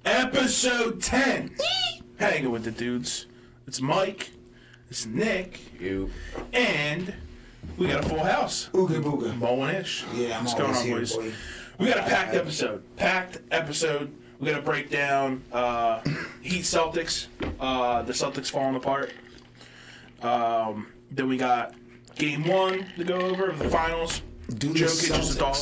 Episode 10. Hanging with the dudes. It's Mike. It's Nick. You. And we got a full house. Ooga booga. Mo and Ish. Yeah, I'm What's always going on, here, boys? boy. We got a packed episode. We're going to break down Heat Celtics. The Celtics falling apart. Then we got Game 1 to go over of the finals. Do the Jokic is the dog.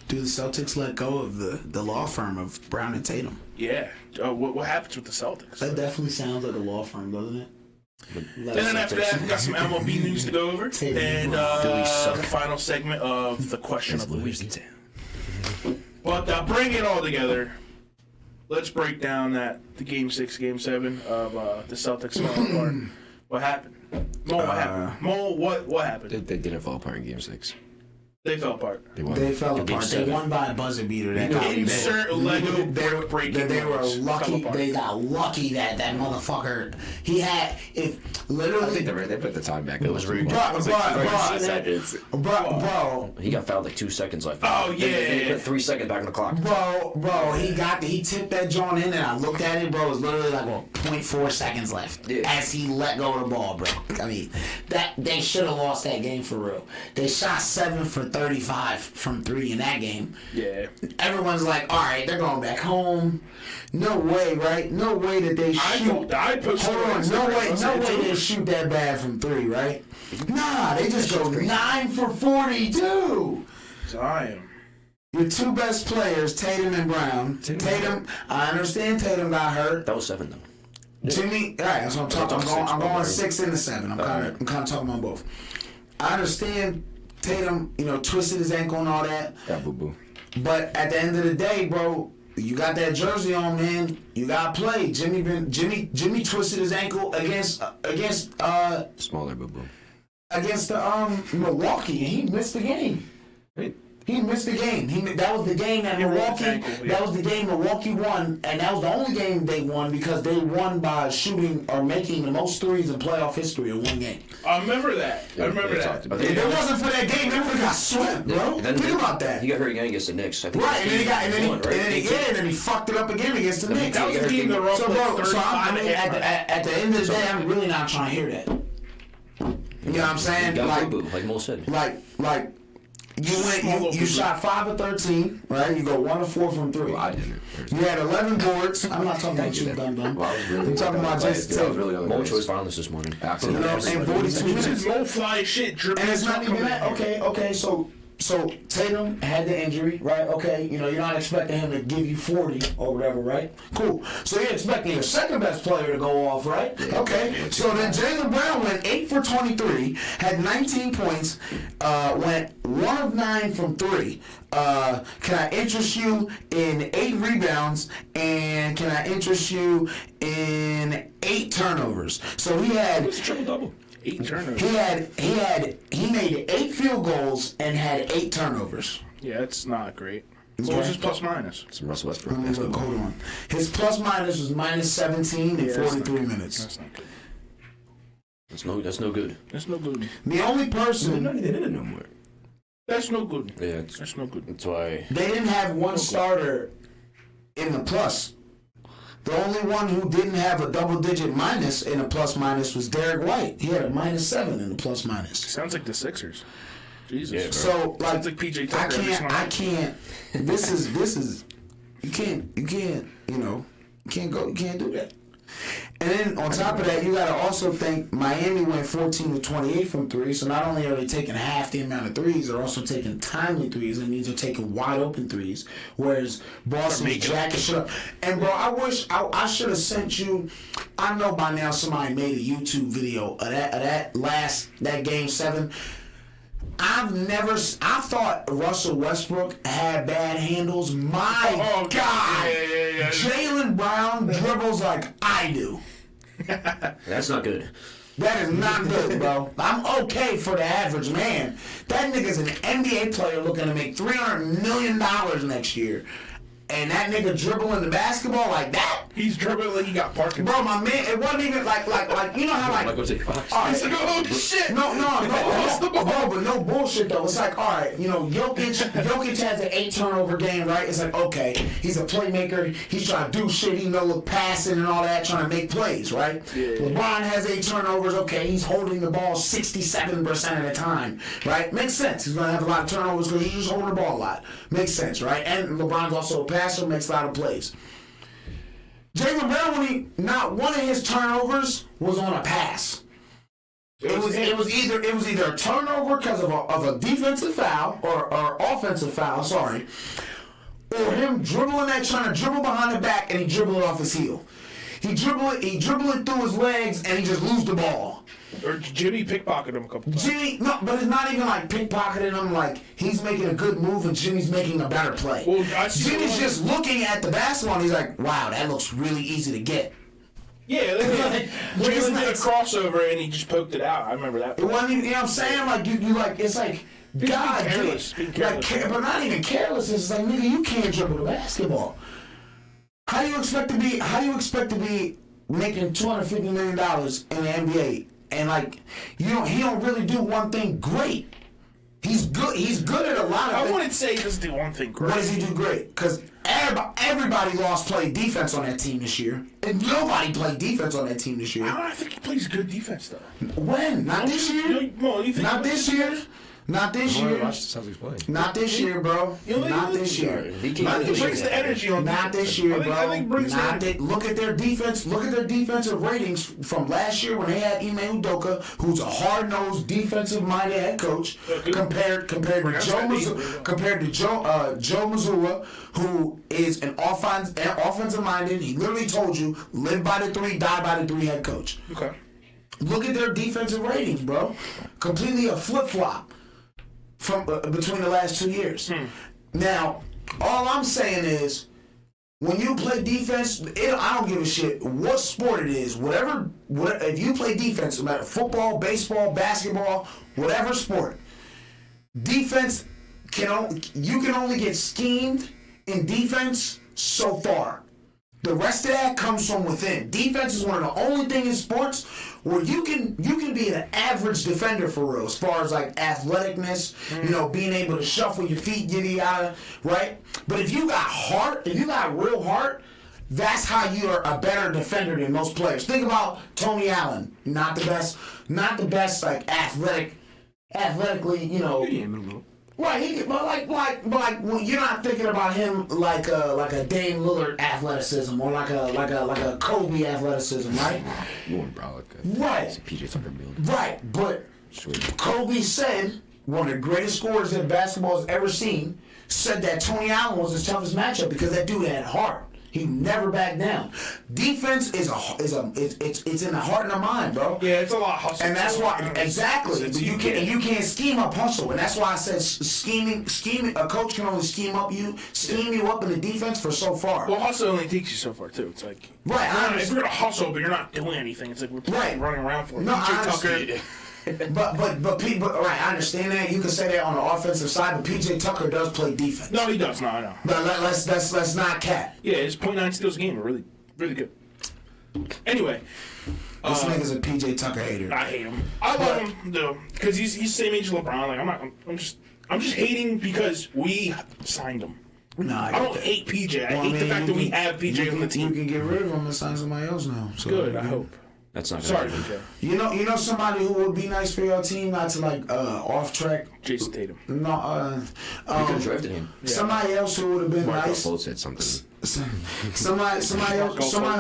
Do the Celtics let go of the law firm of Brown and Tatum? Yeah. What happens with the Celtics? That definitely sounds like a law firm, doesn't it? And then after that, we got some MLB news to go over. And the final segment of the question of the week. But bring it all together. Let's break down the Game 6, Game 7 of the Celtics falling apart. What happened? Mo, what happened? Mo, what happened? They didn't fall apart in Game 6. They fell apart. They fell apart. They won by a buzzer beater. Insert Lego brick breaking. They were lucky. They got lucky that motherfucker. He had literally. I think they put the time back. It was rude. Bro. He got fouled like 2 seconds left. Oh yeah. They put 3 seconds back on the clock. Bro. He tipped that joint in, and I looked at it, bro. It was literally like 0.4 seconds left as he let go of the ball, bro. I mean, they should have lost that game for real. They shot 7 for 35 from 3 in that game. Yeah. Everyone's like, all right, they're going back home. No way, right? No way that they shoot. No way they shoot that bad from 3, right? Nah, they just go 9 for 42. Damn. Your two best players, Tatum and Brown. Tatum, I understand Tatum got hurt. That was 7 though. Jimmy, all right, that's what I'm talking about. I'm going 6 into 7. I'm kind of talking about both. I understand Tatum, twisted his ankle and all that. Yeah, boo-boo. But at the end of the day, bro, you got that jersey on, man. You got to play. Jimmy twisted his ankle against Smaller boo-boo. Against Milwaukee, and he missed the game. He missed the game. That was the game that Milwaukee. That was the game Milwaukee won, and that was the only game they won because they won by shooting or making the most threes in playoff history in one game. I remember that. If it wasn't for that game, they would have got swept, bro. Think about that. He got hurt again against the Knicks. I think right, and then he fucked it up again against the Knicks. That was the game that Russell at the end of the day, I'm really not trying to hear that. You know what I'm saying? Like Mo said. Like. You shot 5 of 13, right? You go 1 of 4 from 3. Well, I didn't. You had 11 boards. I'm not talking about you, dumb. Well, I'm talking about Jason Tatum. Mo chose finals this morning. Absolutely. And 42 minutes. Mo fly shit. And it's not even that. Okay. So Tatum had the injury, right? Okay, you're not expecting him to give you 40 or whatever, right? Cool. So you're expecting your second best player to go off, right? Yeah. Okay. So then Jaylen Brown went 8 for 23, had 19 points, went 1 of 9 from 3. Can I interest you in 8 rebounds, and can I interest you in 8 turnovers? So he had It's a triple-double. 8 turnovers. He made 8 field goals and had 8 turnovers. Yeah, it's not great. What was his plus minus? Some Russell Westbrook. Hold on. His plus minus was minus 17 in 43 minutes. That's not good. That's no good. That's no good. The only person They're not even in it no more. That's no good. Yeah, that's no good. That's why they didn't have one starter in the plus. The only one who didn't have a double-digit minus in a plus-minus was Derek White. He had a minus 7 in the plus-minus. Sounds like the Sixers. Jesus. Yeah, so sounds like PJ Tucker. I can't. This is. You can't do that. And then on top of that, you gotta also think Miami went 14 to 28 from 3. So not only are they taking half the amount of threes, they're also taking timely threes. That means they're taking wide open threes. Whereas Boston's jacking shit up. And bro, I wish I should have sent you. I know by now somebody made a YouTube video of that game 7. I thought Russell Westbrook had bad handles. My God. Yeah. Jaylen Brown dribbles like I do. that's not good. That is not good, bro. I'm okay for the average man. That nigga's an NBA player looking to make $300 million next year. and that nigga dribbling the basketball like that. He's dribbling like he got Parkinson's. Bro, my man, it wasn't even like you know how like. What's it, Fox? All right, He's like, oh shit. no, bro, but no bullshit though. It's like, all right, you know, Jokic has an 8 turnover game, right? It's like, okay, he's a playmaker. He's trying to do shit. He know passing and all that, trying to make plays, right? Yeah. LeBron has 8 turnovers. Okay, he's holding the ball 67% of the time, right? Makes sense. He's gonna have a lot of turnovers because he's just holding the ball a lot. Makes sense, right? And LeBron's also a passer, makes a lot of plays. Jaylen Brown, not one of his turnovers was on a pass. It was either a turnover because of a defensive foul or offensive foul, sorry, or him dribbling that, trying to dribble behind the back and he dribbled it off his heel. He dribbled it through his legs and he just lose the ball. Or Jimmy pickpocketed him a couple times. Jimmy, no, but it's not even like pickpocketing him. Like he's making a good move and Jimmy's making a better play. Well, Jimmy's just looking at the basketball and he's like, "Wow, that looks really easy to get." Yeah, Jalen did a crossover and he just poked it out. I remember that. It wasn't even, you know what I'm saying? Like you like it's like God, being careless. like, but not even careless. It's like, nigga, you can't dribble the basketball. How do you expect to be making $250 million in the NBA? And like he don't really do one thing great. He's good at a lot of things. I wouldn't say he doesn't do one thing great. What does he do great? Because everybody played defense on that team this year. And nobody played defense on that team this year. I think he plays good defense though. When? Not this year. Not this year. Not this year. Watch the Celtics play. Not this year, bro. Not this year. He brings the energy on. Not this year, bro. I think brings the energy. Look at their defense. Look at their defensive ratings from last year when they had Ime Udoka, who's a hard-nosed, defensive-minded head coach, compared to Joe Mazzulla, who is an offensive-minded. He literally told you, live by the 3, die by the 3 head coach. Okay. Look at their defensive ratings, bro. Completely a flip-flop from between the last 2 years. Now, all I'm saying is, when you play defense, I don't give a shit what sport it is. Whatever, if you play defense, no matter football, baseball, basketball, whatever sport, defense you can only get schemed in defense so far. The rest of that comes from within. Defense is one of the only things in sports where you can be an average defender for real, as far as like athleticness, you know, being able to shuffle your feet, yada yada, right? But if you got heart, if you got real heart, that's how you are a better defender than most players. Think about Tony Allen, not the best like athletically, you know. Right, but like when you're not thinking about him like a Dame Lillard athleticism or like a Kobe athleticism, right? Right. PJ Tucker build. Right, but Kobe said, one of the greatest scorers that basketball has ever seen, said that Tony Allen was his toughest matchup because that dude had heart. He never backed down. Defense it's in the heart and the mind, bro. Yeah, it's a lot of hustle. And that's why exactly you can't scheme up hustle, and that's why I said scheming. A coach can only scheme you up in the defense for so far. Well, hustle only takes you so far too. It's like if you're gonna hustle but you're not doing anything, it's like we're running around for it. No, PJ Tucker. But people, right? I understand that. You can say that on the offensive side, but PJ Tucker does play defense. No, he does. No, I know. But let's not cap. Yeah, his .9 steals a game are really, really good. Anyway, this nigga's a PJ Tucker hater. I hate him. I love him though because he's the same age as LeBron. Like I'm just hating because we signed him. Nah, I don't hate PJ. I hate the fact that we have PJ on the team. You can get rid of him and sign somebody else now. So good. I hope. That's not sorry, PJ. You know somebody who would be nice for your team, not to like off track. Jason Tatum. No, you could have drafted him. Somebody else who would have been nice. Mark said something. Somebody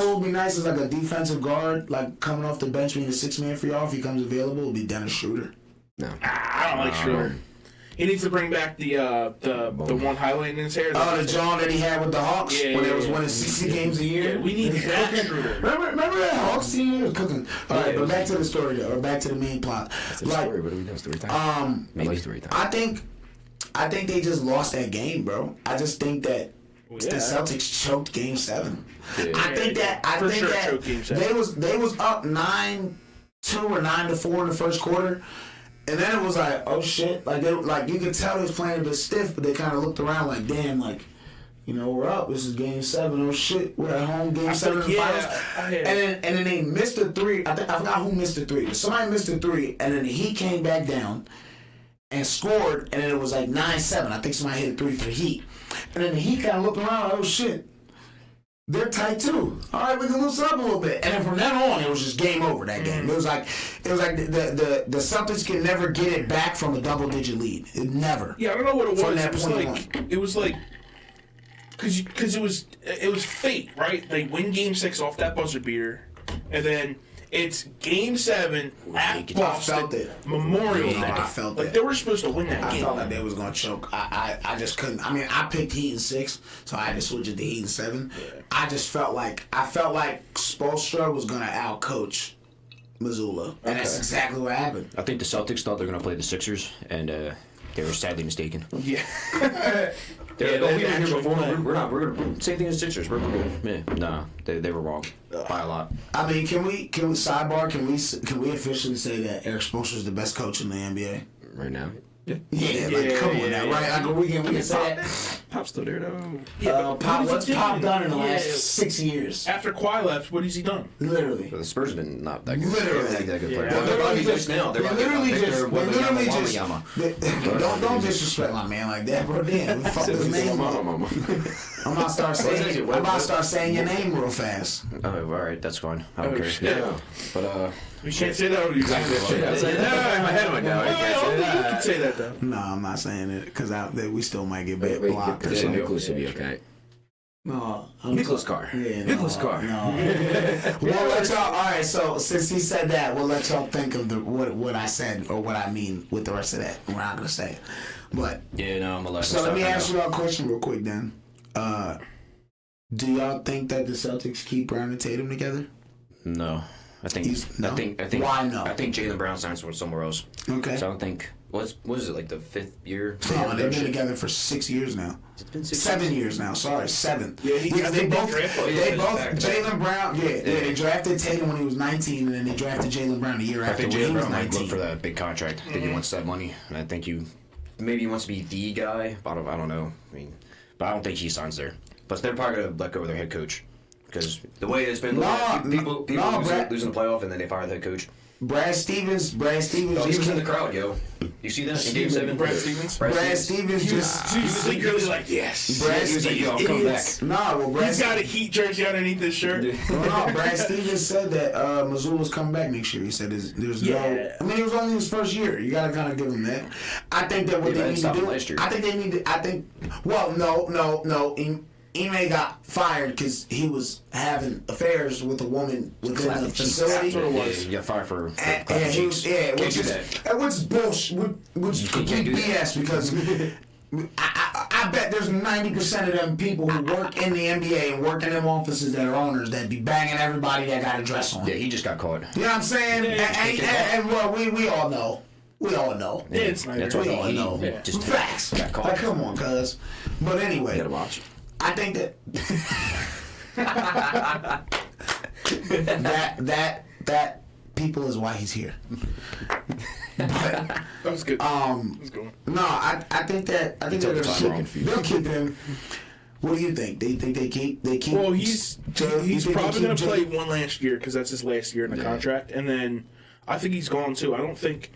who would be nice is like a defensive guard, like coming off the bench being a 6-man for y'all. If he comes available, would be Dennis Schroeder. No, I don't like Schroeder. He needs to bring back the one highlight in his hair. Oh, the John that he had with the Hawks when they was winning 60 games a year. Yeah, we need that Schroeder. Remember that Hawks team? He was cooking. All right, but back to the story though, or back to the main plot. That's the story. What do we know? Story time. Maybe story time. I think they just lost that game, bro. I just think that the Celtics choked Game 7. Yeah, I think that they was up 9-2 or 9-4 in the first quarter. And then it was like, oh shit! Like you could tell they was playing a bit stiff, but they kind of looked around like, damn, like You know, we're up. This is game 7. Oh shit, we're at home. Game 7 in the finals. And then they missed the 3. I forgot who missed the 3. But somebody missed the 3, and then he came back down and scored, and then it was like 9-7. I think somebody hit a 3 for the Heat, and then the Heat kind of looked around. Oh shit, they're tight too. All right, we can loosen up a little bit. And then from then on, it was just game over. That game. It was like the Celtics can never get it back from a double-digit lead. It never. Yeah, I don't know what it was. From that It was like. Because it was fate, right? They win Game 6 off that buzzer beater, and then it's Game 7 at Boston Memorial Day. I felt like that. They were supposed to win that game. I felt like they was gonna choke. I just couldn't. I mean, I picked Heat in 6, so I had to switch it to Heat in 7. Yeah. I felt like Spoelstra was gonna outcoach Missoula, and that's exactly what happened. I think the Celtics thought they were gonna play the Sixers, and they were sadly mistaken. Yeah. We were here before. We're same thing as Sixers. We're good. Yeah. No, they were wrong by a lot. I mean, can we sidebar? Can we officially say that Eric Spoelstra is the best coach in the NBA Right now. Yeah, come on now, right? Like we can say that. Pop's still there though. Yeah, What's Pop done in the last 6 years? After Kawhi left, what has he done? Literally. The Spurs have been not that good. Literally. That good player. Yeah. Don't disrespect my man like that, bro. Damn, fuck his name up. I'm about to start saying your name real fast. Oh, all right, that's fine. I don't care. Shit. Yeah. But we can't say that. You can't say that. In my head right now. I can't say You that. can say that though. No, I'm not saying it because we still might get blocked. Nicholas will be okay. No, Nicholas Carr. Yeah, Nicholas Carr. No. We'll let y'all. All right. So since he said that, we'll let y'all think of what I said or what I mean with the rest of that. We're not gonna say it, but Yeah, no, I'm a so let me ask you all a question real quick. Then, do y'all think that the Celtics keep Brown and Tatum together? No. I think. Why no? I think Jaylen Brown signs somewhere else. Okay. So I don't think. What is it, like the 5th year? No, they've been together for 6 years now. It's been 6 7 years now. Sorry, 7. Yeah, they both. back. Jaylen Brown. Yeah, they drafted Tatum when he was 19, and then they drafted Jaylen Brown a year I after think when he Jaylen was Brown might 19. look for that big contract. I think he wants that money, and I think maybe he wants to be the guy. I don't know. I mean, but I don't think he signs there. But they're probably gonna let go of their head coach because the way it's been, people losing the playoff, and then they fire the head coach. Brad Stevens. Oh, he was in the crowd, yo. You see that in Game 7? Brad Stevens. Brad Stevens He was secretly like, yes. Brad he was like, yo, I'll Stevens. come back. Nah, well, Brad He's got a Heat jersey underneath his shirt. No, Brad Stevens said that Missoula's coming back next year. He said there's no. I mean, it was only his first year. You gotta kind of give him that. I think that what they need to do. I think they need to. Well, no. Ime got fired because he was having affairs with a woman within the facility. That's what it was. He got fired for and he was, which is bullshit, which is complete BS because I bet there's 90% of them people who work in the NBA and work in them offices that are owners that be banging everybody that got a dress on. Yeah, he just got caught. You know what I'm saying? And well, we all know. We all know. Yeah, it's not. That's We why all know. Yeah. Just Facts. got caught. Like, come on, cuz. But anyway. You gotta watch. I think that people is why he's here. But That was good. no, I think they're they'll keep him. What do you think? They think they keep? Well, he's probably going to play one last year because that's his last year in the contract, and then I think he's gone too. I don't think.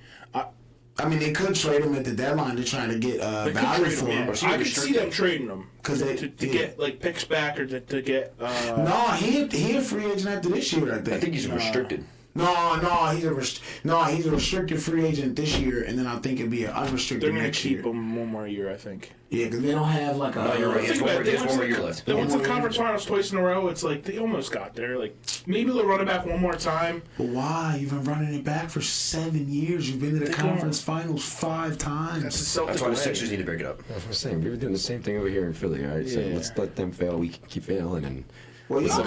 I mean, they could trade him at the deadline to try to get value for him. I could see them trading him to get like picks back or to get. No, he a free agent after this year. I think he's restricted. No, he's a restricted free agent this year, and then I think it'd be an unrestricted They're going to next year. keep him one more year, I think. Yeah, because they don't have like a. No, you're right. He has one more year left. They went to the conference finals twice in a row. It's like they almost got there. Like maybe they'll run it back one more time. But why? You've been running it back for 7 years. You've been to the conference finals 5 times. That's why the Sixers need to break it up. That's what I'm saying. We've been doing the same thing over here in Philly, all right? So let's let them fail. We can keep failing. And well, y'all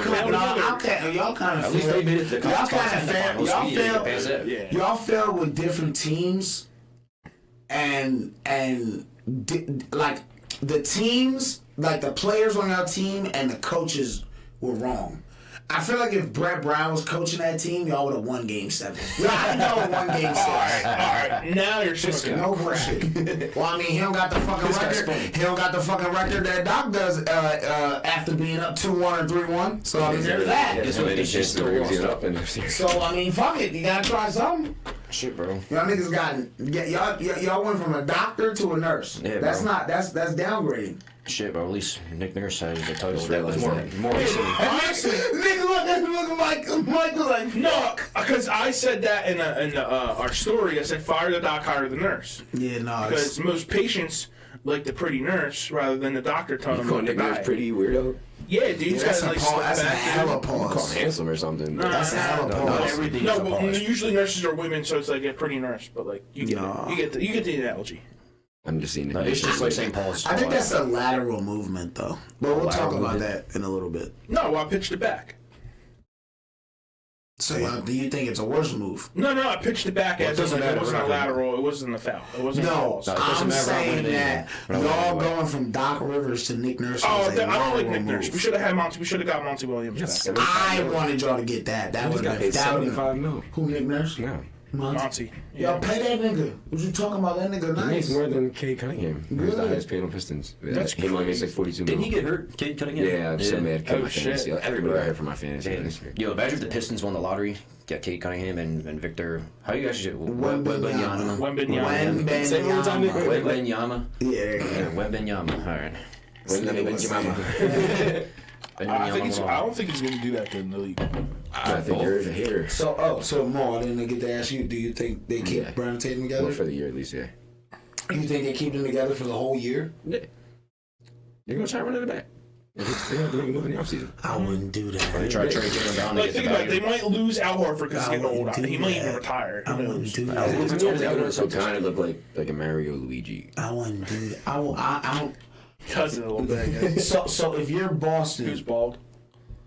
kind of At least they made it to the y'all conference kind of fail. Y'all fail with different teams, and like the teams, like the players on our team and the coaches were wrong. I feel like if Brett Brown was coaching that team, y'all would have won Game 7. I know won Game 6. All right. Now you're smoking. No bullshit. Well, I mean, he don't got the fucking record. He don't got the fucking record that Doc does after being up 2-1 or 3-1. So, I mean, there's that. That's what they just up in the series. So, I mean, fuck it. You gotta try something. Shit, bro. Y'all niggas y'all went from a doctor to a nurse. Yeah, that's bro. that's downgrading. Shit, bro. At least Nick Nurse has the title. Just That was more realized recently. Honestly, Nigga, look at Michael like, no, because I said that in our story. I said fire the doc, hire the nurse. yeah, no. Because most patients like the pretty nurse rather than the doctor telling them Call what to Nick Nurse buy. pretty weirdo. Yeah, dude, he's That's got a like pause. slick That's a back. hella Call pause. handsome or something. That's a hella Not pause. everything No, is a but pause. usually nurses are women, so it's like a pretty nurse. But like you get No. it. You get the analogy. I'm just seeing No, it. it's just like St. Paul's. I think that's a lateral movement, though. But we'll talk about that in a little bit. No, I pitched it back. So, do you think it's a worse move? No, I pitched it back Well, it as in, doesn't like, it matter. wasn't a We're not lateral. It wasn't a foul. It wasn't a No, balls. it doesn't I'm matter. saying that We're not y'all winning going from Doc Rivers to Nick Nurse. Oh, was a I don't like lateral Nick Nurse. move. We should have had Monty. We should have got Monty Williams back. I wanted y'all to get that. That He would got have paid been. That would have $75 million. Who, Nick Nurse? No. Monty. Y'all pay that nigga. What you talking about? That nigga He makes nice. more than Cade Cunningham. He's Really? the highest paid on Pistons. That's He only makes like $42 million. Didn't he get hurt? Kid Cunningham? Yeah, I'm so mad. Oh, My shit. fantasy. Everybody got hurt for my fantasy. Damn. this year. Yo, imagine if the Pistons won the lottery. Get Kate Cunningham and Victor. How do you guys do it? Wembanyama. Wembanyama. Wembanyama. Yeah. Wembanyama. All right. I don't think he's going to do that good in the league. I think you're a hater. So Mo, I didn't get to ask you. Do you think they keep Yeah. Brown and Tatum together? Well, for the year at least, yeah. You think they keep them together for the whole year? Yeah. You're going to try running it back. They're going to have to make a move in the offseason. I wouldn't do that. They try to trade Jalen Brown to Like, get think the about it. value. They might lose Al Horford because he's getting I old. wouldn't He do might that. even retire. I Who wouldn't knows? do Al that. Horford's So kind of look like a Mario Luigi. I wouldn't do that. I don't. Cousin a little bit, I guess. So if you're Who's Boston, bald?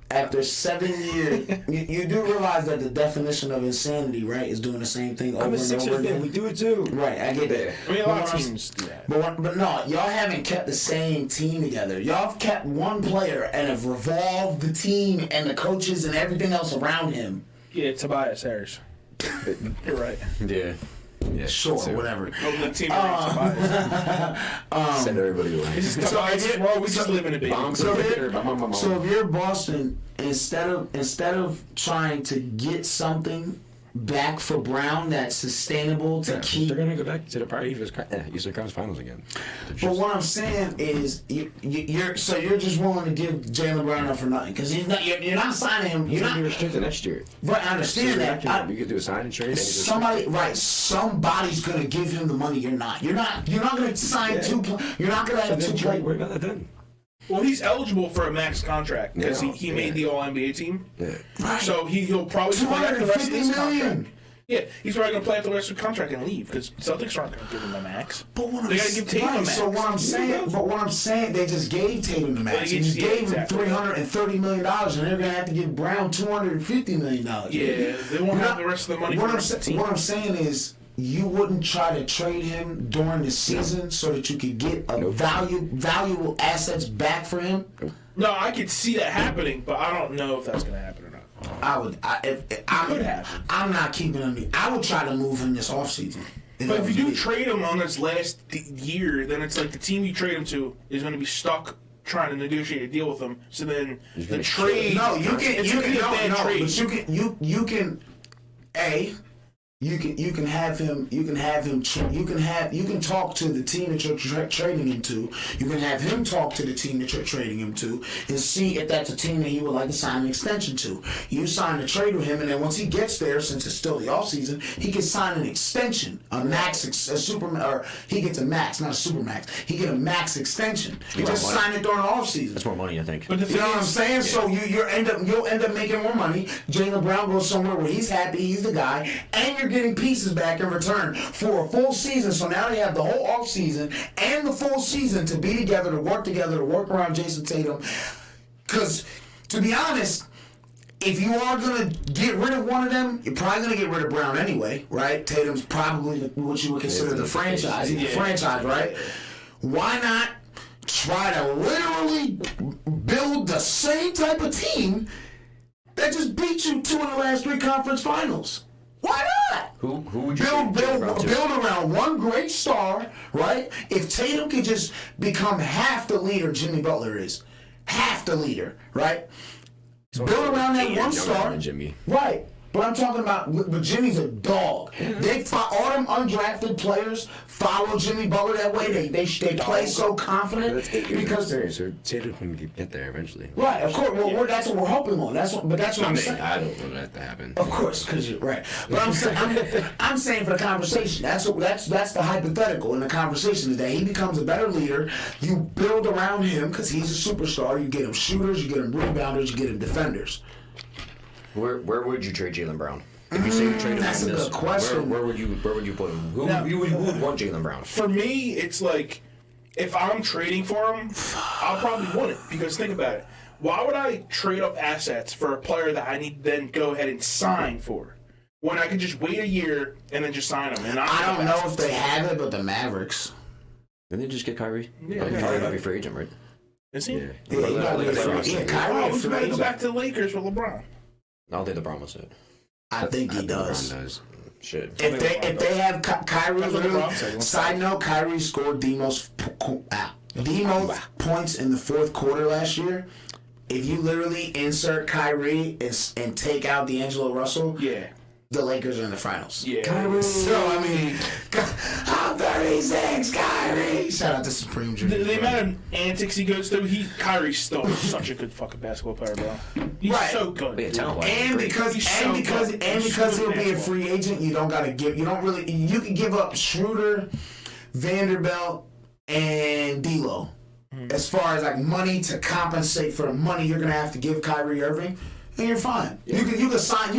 after 7 years, you do realize that the definition of insanity, right, is doing the same thing over I'm a and Sixers over fan. again. We do it too. Right, I get that. I mean, a lot But of what I'm- teams do that. But no, y'all haven't kept the same team together. Y'all have kept one player and have revolved the team and the coaches and everything else around him. Yeah, Tobias Harris. You're right. Yeah. Yeah, Sure, so whatever. Oh, the team Tobias. Send everybody away. This is Tobias. Bro, we just live in a baby. So if you're Boston, instead of trying to get something back for Brown that's sustainable to keep. They're gonna go back to the prior Eastern Conference Finals again. But what I'm saying is, you're just willing to give Jalen Brown up for nothing because you're not signing him. He's You're gonna be not. restricted next year. Right, I understand that. You could do a sign and trade. And he's Somebody's gonna give him the money. You're not gonna sign You're not gonna have two players. What about that then? Well, he's eligible for a max contract because he made the All NBA team. Yeah. Right. So he'll probably play out the rest of his $250 million. contract. Yeah, he's probably going to play out the rest of the contract and leave because Celtics aren't going to give him a max. But what They gotta give Tatum a max. So what I'm saying, they just gave Tatum the max. They just gave him $330 million, and they're gonna have to give Brown $250 million. Yeah, they won't have the rest of the money for the rest of the team. What I'm saying is, you wouldn't try to trade him during the season so that you could get a valuable assets back for him. No, I could see that happening, but I don't know if that's going to happen or not. Could happen. I'm not keeping him. I would try to move him this offseason. But if you do trade him on this last year, then it's like the team you trade him to is going to be stuck trying to negotiate a deal with him. So then the trade. No, you can. It's You gonna be a bad can. trade. But you can have him. You can talk to the team that you're trading him to. You can have him talk to the team that you're trading him to, and see if that's a team that he would like to sign an extension to. You sign a trade with him, and then once he gets there, since it's still the offseason, he can sign an extension, a super, or he gets a max, not a super max. He get a max extension. You just sign it during the offseason. That's more money, I think. But the You know what I'm saying? So you'll end up making more money. Jalen Brown goes somewhere where he's happy, he's the guy, and you're getting pieces back in return for a full season. So now they have the whole off season and the full season to be together, to work around Jason Tatum. Because to be honest, if you are gonna get rid of one of them, you're probably gonna get rid of Brown anyway, right? Tatum's probably what you would consider the franchise. He's the franchise, right? Why not try to literally build the same type of team that just beat you 2 in the last 3 conference finals. Why not? Who would you build around one great star, right? If Tatum could just become half the leader Jimmy Butler is, half the leader, right? Build around that one star, Jimmy. right? But I'm talking about, but Jimmy's a dog. They all them undrafted players follow Jimmy Butler that way. They play so confident That's 8 years because experience. So Tatum can get there eventually. right, of course. Well, that's what we're hoping on. That's what I'm saying. I don't want that to happen. Of course, because you're right. But I'm saying for the conversation. That's the hypothetical in the conversation is that he becomes a better leader. You build around him because he's a superstar. You get him shooters, you get him rebounders, you get him defenders. Where would you trade Jaylen Brown? If you say you trade him, that's a good question. Where would you put him? Who would want Jaylen Brown? For me, it's like if I'm trading for him, I'll probably want it because think about it. Why would I trade up assets for a player that I need to then go ahead and sign for when I could just wait a year and then just sign him? And I don't know if they have it, but the Mavericks. Didn't they just get Kyrie? Yeah, Kyrie might be free agent, right? Is he? Yeah. Yeah, he got to be free. Yeah, Kyrie Oh, is he's free going to go agent. back to the Lakers with LeBron. I don't think LeBron was it. I think he does. LeBron does. Shit. If they have Kyrie, That's what LeBron said. side note, Kyrie scored the most points in the fourth quarter last year. If you literally insert Kyrie and take out D'Angelo Russell, Yeah. the Lakers are in the finals. Yeah. Kyrie. So, I mean, I'm 36, Kyrie. Shout out to Supreme Dream. The amount of antics he goes through, Kyrie's still such a good fucking basketball player, bro. He's Right. so good. Yeah, talent-wise, And great. because He's so good. he'll be a free agent, you can give up Schroeder, Vanderbilt, and D'Lo. As far as like money to compensate for the money you're gonna have to give Kyrie Irving, and you're fine. You can sign.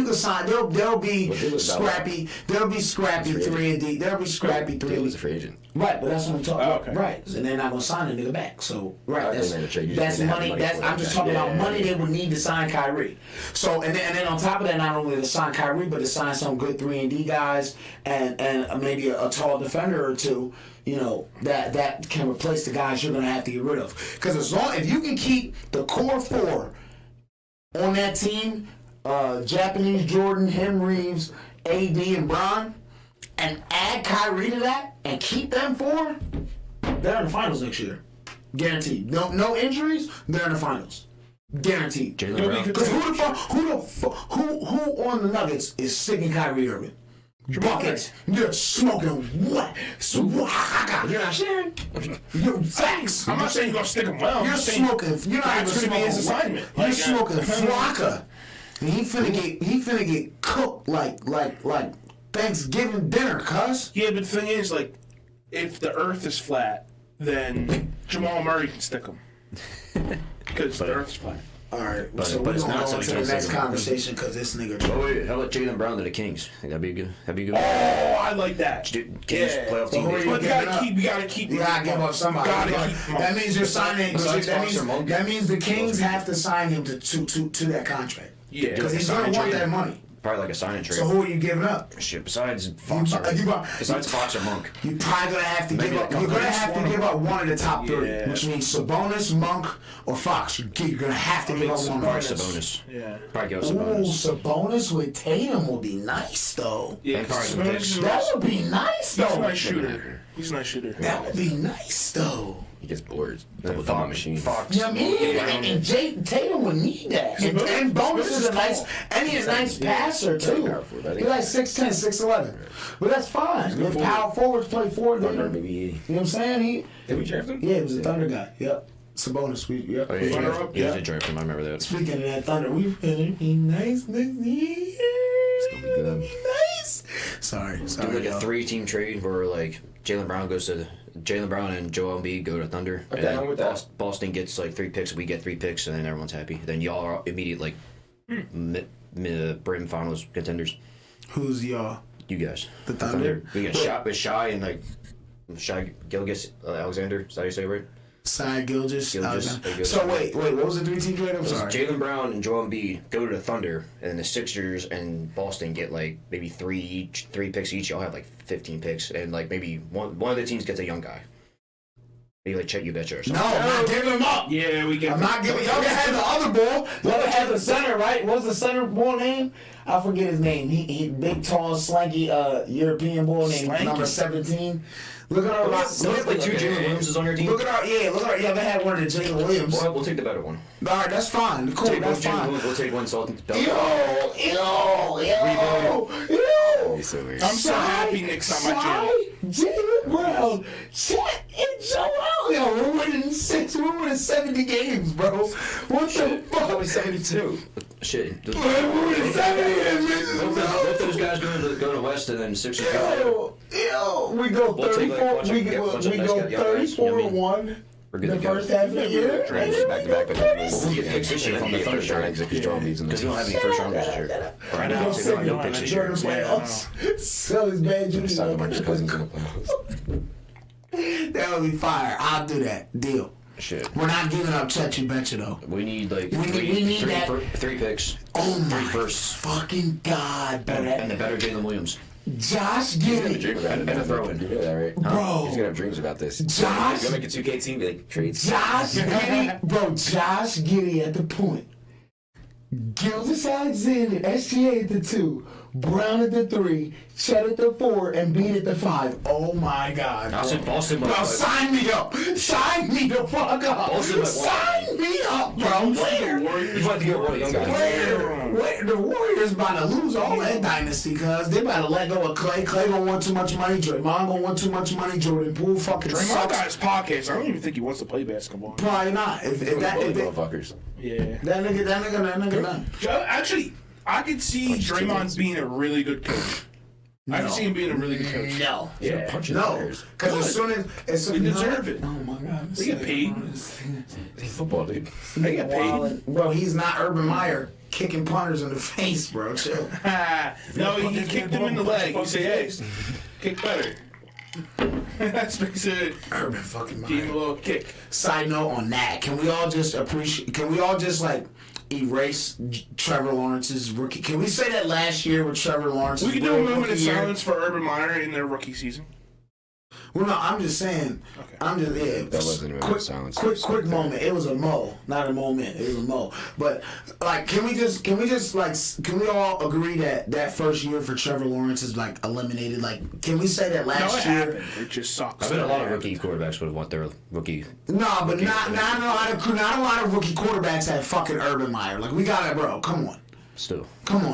There'll be scrappy. There'll be scrappy 3 and D. There'll be scrappy 3. He was a free agent. Right, but that's what I'm talking about. Okay. Right, and they're not gonna sign a nigga back. So right, They made a trade. You that's just didn't have money. money That's for I'm that just back. talking about Yeah. money they would need to sign Kyrie. So and then on top of that, not only to sign Kyrie, but to sign some good 3 and D guys and maybe a tall defender or two. You know that can replace the guys you're gonna have to get rid of. Because if you can keep the core 4 on that team. Japanese Jordan, him Reeves, AD, and Bron, and add Kyrie to that and keep them 4, they're in the finals next year. Guaranteed. No injuries, they're in the finals. Guaranteed. Jaylen Brown. Because who on the Nuggets is sticking Kyrie Irving? Buckets. You're smoking what? You're not sharing. You're facts. I'm not saying you're going to stick him well. You're I'm just saying smoking. You're not that's even going to be smoking. his assignment. You're Like, smoking Flocka. And he finna get cooked like Thanksgiving dinner, cuz. Yeah, but the thing is, like, if the Earth is flat, then Jamal Murray can stick him because the Earth's flat. All right, But so we're it's gonna not go on to something the next to- conversation because this nigga. Oh wait, how about Jaylen Brown to the Kings? Think that'd be good. Oh, I like that. Kings Yeah. playoff So team. who are you But you gotta keep. You gotta give up somebody. Gotta keep him. That means you're signing. Besides Fox or Monk? That means the Kings have to sign him to that contract Yeah. because he's gonna Sign want trade. that money. Probably like a sign and trade. So who are you giving up? Shit, besides Fox or Fox or Monk. You're probably gonna have to Maybe give a up. couple. You're gonna have to give up one of the top 3, Yeah. which means Sabonis, Monk, or Fox. You're gonna have to give up one. Probably of those. Sabonis. Yeah. Probably go Ooh, Sabonis. Sabonis with Tatum would be nice though. Yeah. And probably some Sabonis picks. is That would be nice He's a though. nice shooter. He's a nice shooter. That would be nice though. He gets bored. Double Fox. machine. Fox. You know what I mean? And Tatum would need that. And Bonus is a nice, and he's a nice passer too. powerful. That He's ain't- like 6'10", 6'11". But that's fine. If power forwards play forward, then, Thunder, you maybe. know what I'm saying? He Did we draft him? Yeah, he was a Thunder guy. Yep. Sabonis, yep. Oh, yeah, Runner up, yeah, yeah. they draft him. I remember that. Speaking of that Thunder, we finna be nice next year. gonna be good. Nice. Sorry. Do like a y'all. 3-team trade where like Jaylen Brown and Joel Embiid go to Thunder. Okay, and I'm with that. Boston gets like 3 picks, we get 3 picks, and then everyone's happy. Then y'all are immediate like Brim Finals contenders. Who's y'all? You guys. The Thunder? We get Shy and like Shy Gilgeous Alexander. Is that how you say it right? Side Gilgis. Gilgeous. So wait, what was the 3-team trade? I'm sorry. Jaylen Brown and Joel Embiid go to the Thunder, and then the Sixers and Boston get like maybe 3 picks each. Y'all have like 15 picks, and like maybe one of the teams gets a young guy. Be like Chet, you betcha or something. No, I'm not giving him up. Yeah, we get. I'm not giving. Y'all can have the other ball. Y'all can have the center, right? What's the center ball name? I forget his name. He big, tall, slanky, European ball named number 17. Look at our So we have like 2 Jalen Williamses on your team. Look at our yeah. They had one of the Jalen Williams. Well, we'll take the better one. All right, that's fine. Cool, Take that's one Jalen fine. Williams. We'll take one Sultan. Yo. He's so weird. I'm so happy Nick's not my jam. Jalen Brown, Chet, and Joel. Yo, we're winning 70 games, bro. What the fuck? Only 72. Shit. We're winning 70 games. Both those guys go to West and then 6 Yo, we go We'll take, like, 34. bunch of- We yeah, go bunch of nice guys. Yeah, guys, 34-1. We're good The to go. first half of the year. Back to back. We'll get picks this year From from the the first Thunder. round, because John leads in Because the we don't have any first rounders this year. Right We now, don't so say we no don't have picks any Jordan picks. playoffs. Sell his bad Besides the Marcus Cousins in the playoffs. That would be fire. I'll do that. Deal. Shit. We're not giving up Chet, you betcha, though. We need like We need that. 3 picks. Oh my 3 firsts. fucking God, bro. And the better Jalen Williams. Josh He's gonna Giddey. dream about it. And a throw-in. You know that, right? Bro. He's gonna have dreams about this. Josh. He's gonna make a 2K team, be like, trades. Josh Giddey. Bro, Josh Giddey at the point. Gildas Alexander, SGA at the 2. Brown at the 3. Chet at the 4. And Embiid at the 5. Oh my God. Boston. Bro, sign me up. Sign me the fuck up. Boston, Sign me up, bro. Where? You want to get one of the young guys. Where? The Warriors about to lose all that dynasty because they about to let go of Clay. Clay gonna want too much money. Draymond gonna want too much money. Jordan Poole fucking Draymond sucks. got his pockets. I don't even think he wants to play basketball. Probably not. If that Motherfuckers. Yeah. that nigga done. Actually, I could see Draymond being a really good coach. I can see him being a really good coach. No. Yeah. Punch his No, players. because as soon They as deserve it. Oh my God, They get paid. He's football, dude. They get paid. bro. He's not Urban Meyer kicking punters in the face, bro. Chill. No, he kicked him in the leg. He said, hey, kick better. That's makes it. Urban fucking Give him Meyer. a little kick. Side note on that, can we all just appreciate? Can we all just like erase Trevor Lawrence's rookie? Can we say that last year with Trevor Lawrence? We could do a moment of silence for Urban Meyer in their rookie season. Well, no, I'm just saying. Okay. I'm just That wasn't a moment of silence. Quick moment. It was a mo, not a moment. It was a mo. But like, can we all agree that first year for Trevor Lawrence is like eliminated? Like, can we say that No, last it year? happened. It just sucks. I bet a lot of rookie quarterbacks would have want their rookie. No, but not a lot of rookie quarterbacks had fucking Urban Meyer. Like, we got it, bro. Come on,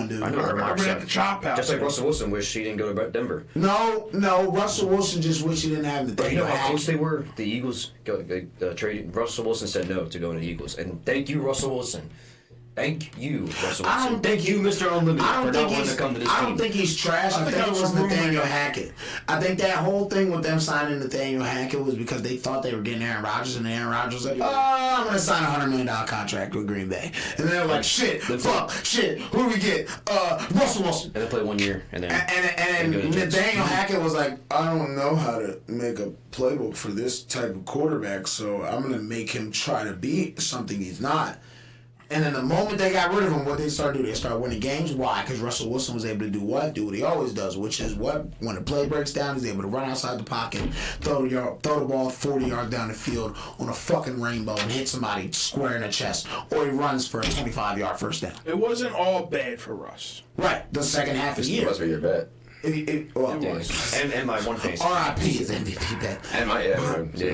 dude. I know Urban Meyer Urban at the chop house. Just like Russell Wilson wished he didn't go to Denver. No, Russell Wilson just wish he didn't have the But thing. you know how close they were? The Eagles traded. Russell Wilson said no to going to the Eagles. And thank you, Russell Wilson. Thank you, Russell Wilson. Thank you, Mr. Unlimited, for not wanting to come to this team. I don't think he's trash. I think it was Nathaniel Hackett. I think that whole thing with them signing Nathaniel Hackett was because they thought they were getting Aaron Rodgers, and Aaron Rodgers was like, oh, I'm going to sign a $100 million contract with Green Bay. And they were like, shit, who do we get? Russell Wilson. And they play 1 year, and then... And Nathaniel Hackett was like, I don't know how to make a playbook for this type of quarterback, so I'm going to make him try to be something he's not. And then the moment they got rid of him, what they started doing, they started winning games. Why? Because Russell Wilson was able to do what? Do what he always does, which is what? When the play breaks down, he's able to run outside the pocket, throw the ball 40 yards down the field on a fucking rainbow and hit somebody square in the chest, or he runs for a 25-yard first down. It wasn't all bad for Russ. Right, the second half of the It year. was for your bet. It was. And my one face. R.I.P. is MVP bet. And my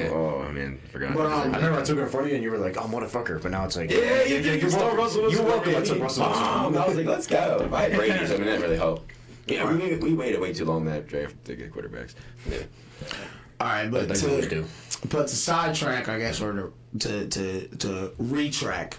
Oh, man. Forgot. But, I remember I took it in front of you and you were like, oh, motherfucker. But now it's like, Yeah, you stole Russell Wilson. You're welcome. I took Russell Wilson. And I was like, let's go. If I had Brady's, I mean, that didn't really help. Yeah, we waited way too long that draft to get quarterbacks. Yeah. All right, but Like we always do. to sidetrack, I guess, or to retrack.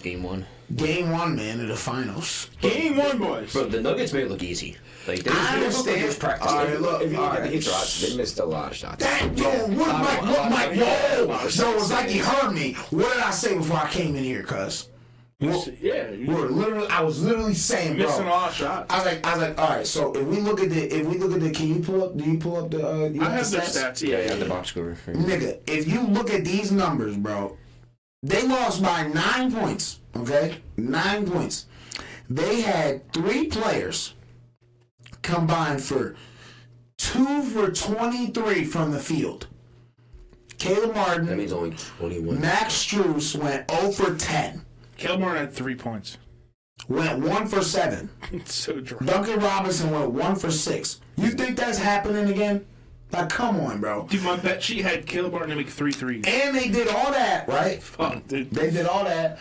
Game 1. Game 1, man, of the finals. Game 1, boys. Bro, the Nuggets made it look easy. Like, I understand. There's practice. All right, look, If you all look at the right. Heat shots, they missed a lot of shots. That, yo, what Mike, yo, it was like he heard me. What did I say before I came in here, cuz? Yeah, I was literally saying, bro. missing all shots. I was like, all right. So if we look at the, can you pull up? Do you pull up the? I have their stats. Yeah, Yeah, you have the box score. Nigga, if you look at these numbers, bro, they lost by 9 points. Okay, 9 points. They had 3 players combined for 2 for 23 from the field. Caleb That Martin, means only 21. Max Strus went 0 for 10. Caleb Martin had 3 points. Went 1 for 7. It's so dry. Duncan Robinson went 1 for 6. You think that's happening again? Like, come on, bro. Dude, my bet sheet had Caleb Martin to make 3 threes. And they did all that, right? Fuck, dude. They did all that.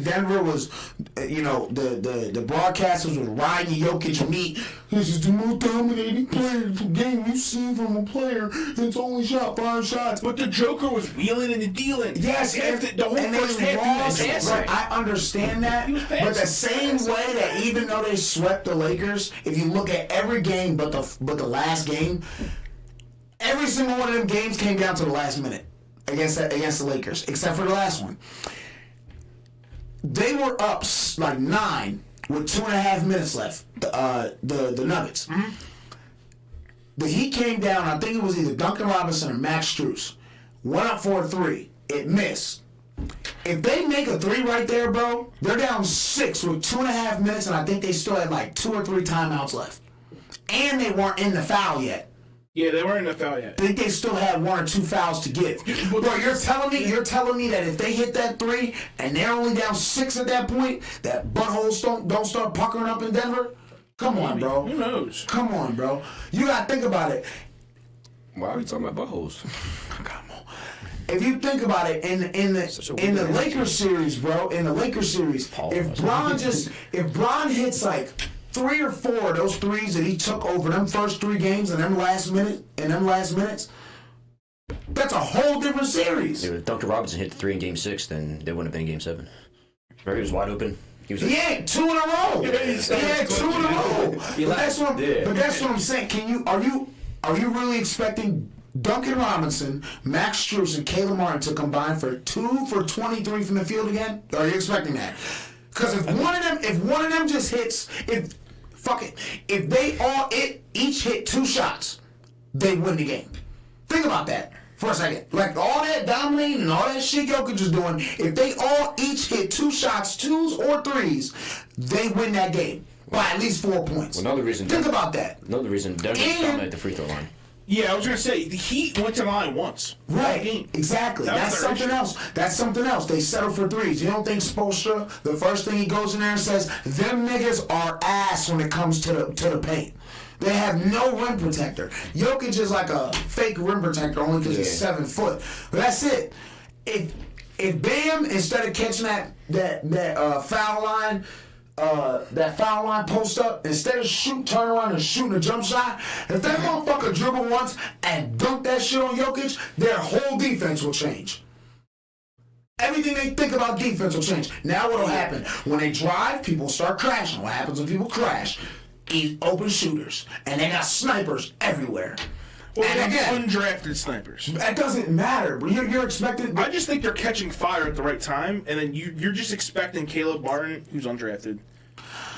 Denver was, the broadcasters was riding Jokic meat. This is the most dominating game you've seen from a player that's only shot 5 shots. But the Joker was wheeling and dealing. Yes, the whole first half he was passing. Right, I understand that. But the same way that even though they swept the Lakers, if you look at every game but the last game, every single one of them games came down to the last minute against the Lakers, except for the last one. They were up like 9 with 2.5 minutes left. The Nuggets. Mm-hmm. The Heat came down. I think it was either Duncan Robinson or Max Strus. Went up for a 3. It missed. If they make a 3 right there, bro, they're down 6 with 2.5 minutes, and I think they still had like 2 or 3 timeouts left, and they weren't in the foul yet. Yeah, they weren't in the foul yet. I think they still had 1 or 2 fouls to give. Bro, you're telling me that if they hit that 3 and they're only down 6 at that point, that buttholes don't start puckering up in Denver? Come on, bro. Who knows? Come on, bro. You gotta think about it. Why are we talking about buttholes? Come on. If you think about it, in the Lakers series, bro, if Bron hits like 3 or 4 of those threes that he took over them first 3 games and them last minutes, that's a whole different series. If Duncan Robinson hit the 3 in Game 6, then they wouldn't have been in Game 7. Remember, he was wide open. He had 2 in a row. He had 2 in a row. But that's what I'm saying. Are you really expecting Duncan Robinson, Max Strus, and Caleb Martin to combine for 2 for 23 from the field again? Are you expecting that? Because if one of them just hits, if they all each hit 2 shots, they win the game. Think about that for a second. Like all that dominating and all that shit Jokic is doing, if they all each hit 2 shots, 2s or 3s, they win that game by at least 4 points. Well, another reason. Think about that. Another reason Denver dominated the free throw line. Yeah, I was gonna say the Heat went to the line once. Right, exactly. That's something else. That's something else. They settle for 3s. You don't think Spoelstra, the first thing he goes in there and says, them niggas are ass when it comes to the paint. They have no rim protector. Jokic is like a fake rim protector only because he's 7 foot. But that's it. If Bam, instead of catching that foul line, that foul line post up, instead of turn around and shooting a jump shot, if that motherfucker dribble once and dunk that shit on Jokic, their whole defense will change. Everything they think about defense will change. Now what'll happen? When they drive, people start crashing. What happens when people crash? Open shooters. And they got snipers everywhere. Well, and again, undrafted snipers. That doesn't matter, but you're expecting. I just think they're catching fire at the right time, and then you're just expecting Caleb Martin, who's undrafted,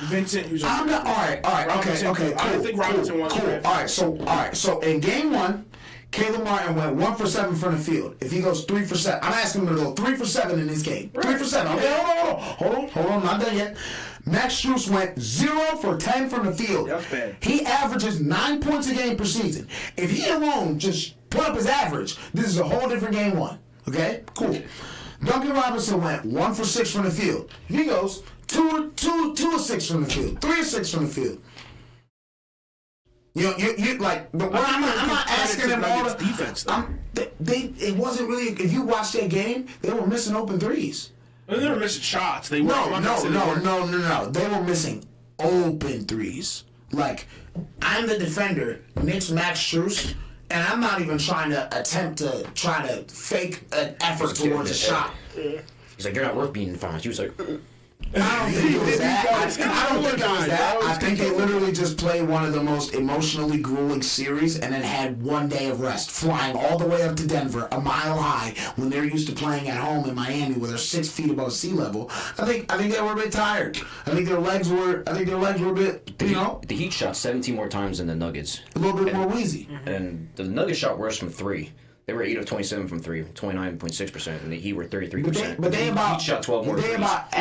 Vincent, who's undrafted. All right, Robinson, okay, cool. I think Robinson was cool. drafted. All right. So in game 1, Caleb Martin went 1 for 7 from the field. If he goes 3 for 7, I'm asking him to go 3 for 7 in this game. Right. 3 for 7. Okay, hold on, not done yet. Max Strus went 0 for 10 from the field. That's bad. He averages 9 points a game per season. If he alone just put up his average, this is a whole different game 1. Okay, cool. Duncan Robinson went 1 for 6 from the field. If he goes 2 or 6 from the field, 3 or 6 from the field. You like. I'm not asking them all the defense. It wasn't really. If you watch that game, they were missing open threes. They were missing shots. They were. No. They were missing open threes. Like, I'm the defender, Nick's Max Strus, and I'm not even trying to fake an effort towards a shot. He's like, you're not worth being in finals. He was like. I don't think it was that. I don't think it was that. I think they literally just played one of the most emotionally grueling series and then had 1 day of rest, flying all the way up to Denver, a mile high, when they're used to playing at home in Miami where they're 6 feet above sea level. I think they were a bit tired. I think their legs were a bit, The Heat shot 17 more times than the Nuggets. A little bit more wheezy. And the Nuggets shot worse from 3. They were 8 of 27 from 3, 29.6%, and the Heat were 33%. But they about shot 12 more. But they about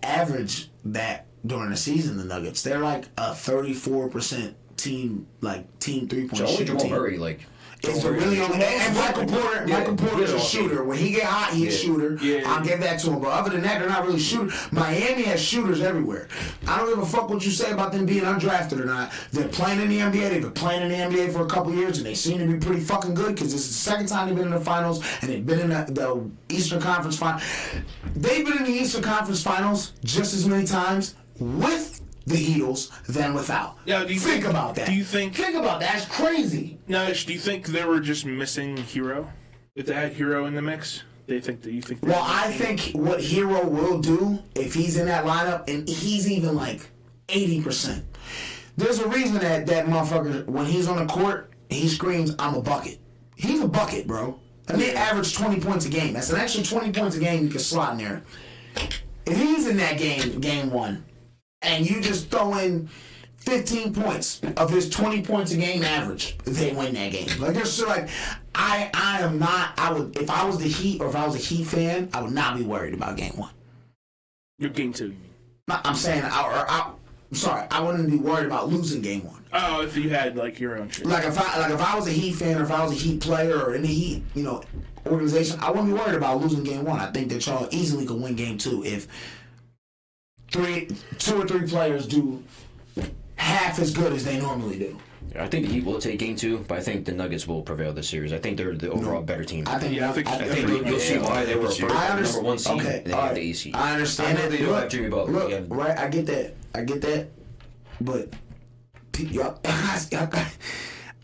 average that during the season. The Nuggets, they're like a 34% team 3-point shooting team. Jamal Murray, It's the really only. And Michael Porter's a shooter. When he get hot, he's a shooter. Yeah. I'll give that to him. But other than that, they're not really shooters. Miami has shooters everywhere. I don't give a fuck what you say about them being undrafted or not. They're playing in the NBA. They've been playing in the NBA for a couple years, and they seem to be pretty fucking good because this is the second time they've been in the finals, and they've been in the Eastern Conference Finals. They've been in the Eastern Conference Finals just as many times with the Eagles than without. Yeah, think about that. Think about that. That's crazy. Now, do you think they were just missing Hero? If they had Hero in the mix, you think? Well, I think what Hero will do if he's in that lineup, and he's even like 80%. There's a reason that motherfucker, when he's on the court, he screams, "I'm a bucket." He's a bucket, bro. And they average 20 points a game. That's an extra 20 points a game you can slot in there. If he's in that game one, and you just throw in 15 points of his 20 points a game average, they win that game. Like, there's so like, I am not, I would, if I was the Heat or if I was a Heat fan, I would not be worried about game one. Your game two, you mean? I'm saying, I'm sorry, I wouldn't be worried about losing game one. Oh, if you had like your own shit. Like if I was a Heat fan or if I was a Heat player or in the Heat, organization, I wouldn't be worried about losing game one. I think that y'all easily could win game two if two or three players do half as good as they normally do. I think the Heat will take game two, but I think the Nuggets will prevail this series. I think they're the overall better team. I think you'll see why they were number one seed and they have the AC seed. I understand. I know they don't have Jimmy Butler. Look, right? I get that. But y'all,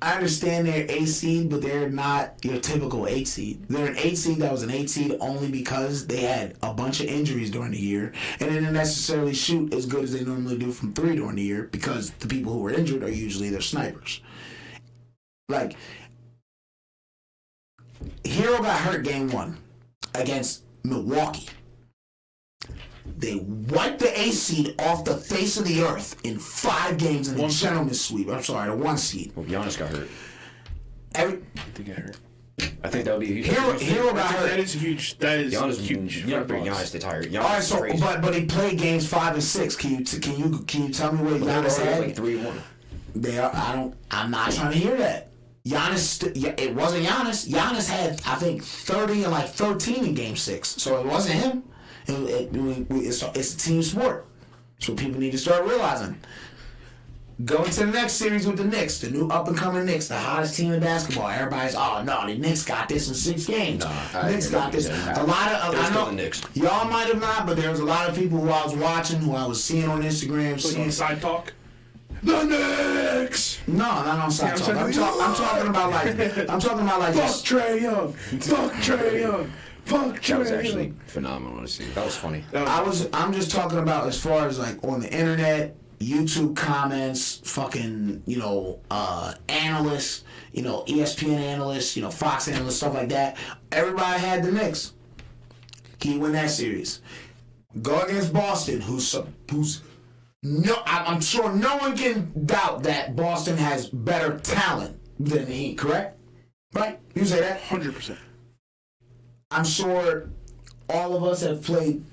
I understand they're 8 seed, but they're not your typical 8 seed. They're an 8 seed that was an 8 seed only because they had a bunch of injuries during the year and they didn't necessarily shoot as good as they normally do from 3 during the year because the people who were injured are usually their snipers. Like, Hero got hurt game 1 against Milwaukee. They wiped the 8 seed off the face of the earth in 5 games in the gentleman's sweep. I'm sorry, the 1 seed. Well, Giannis got hurt. I think I hurt. I think that would be a huge. Hero got hurt. That is huge. Giannis Giannis tired. All right, so crazy. but he played games 5 and 6. Can you tell me what Giannis had? Like 3-1. I'm not trying to hear that. Giannis, it wasn't Giannis. Giannis had, I think, 30 and like 13 in game 6. So it wasn't him. It's a team sport. That's what people need to start realizing. Going to the next series with the Knicks, the new up-and-coming Knicks, the hottest team in basketball. Everybody's, oh, no, the Knicks got this in 6 games. Knicks got this. I know, the Knicks. Y'all might have not, but there was a lot of people who I was watching, who I was seeing on Instagram. Seeing side talk? The Knicks! No, not on side talk. I'm talking about like Fuck Trae Young. Fuck Trae Young. Fuck Trae Young. That was actually phenomenal to see. That was funny. I'm just talking about as far as like on the internet, YouTube comments, fucking, analysts, ESPN analysts, Fox analysts, stuff like that. Everybody had the Knicks. Can you win that series? Go against Boston, I'm sure no one can doubt that Boston has better talent than the Heat, correct? Right? You say that? 100%. I'm sure all of us have played,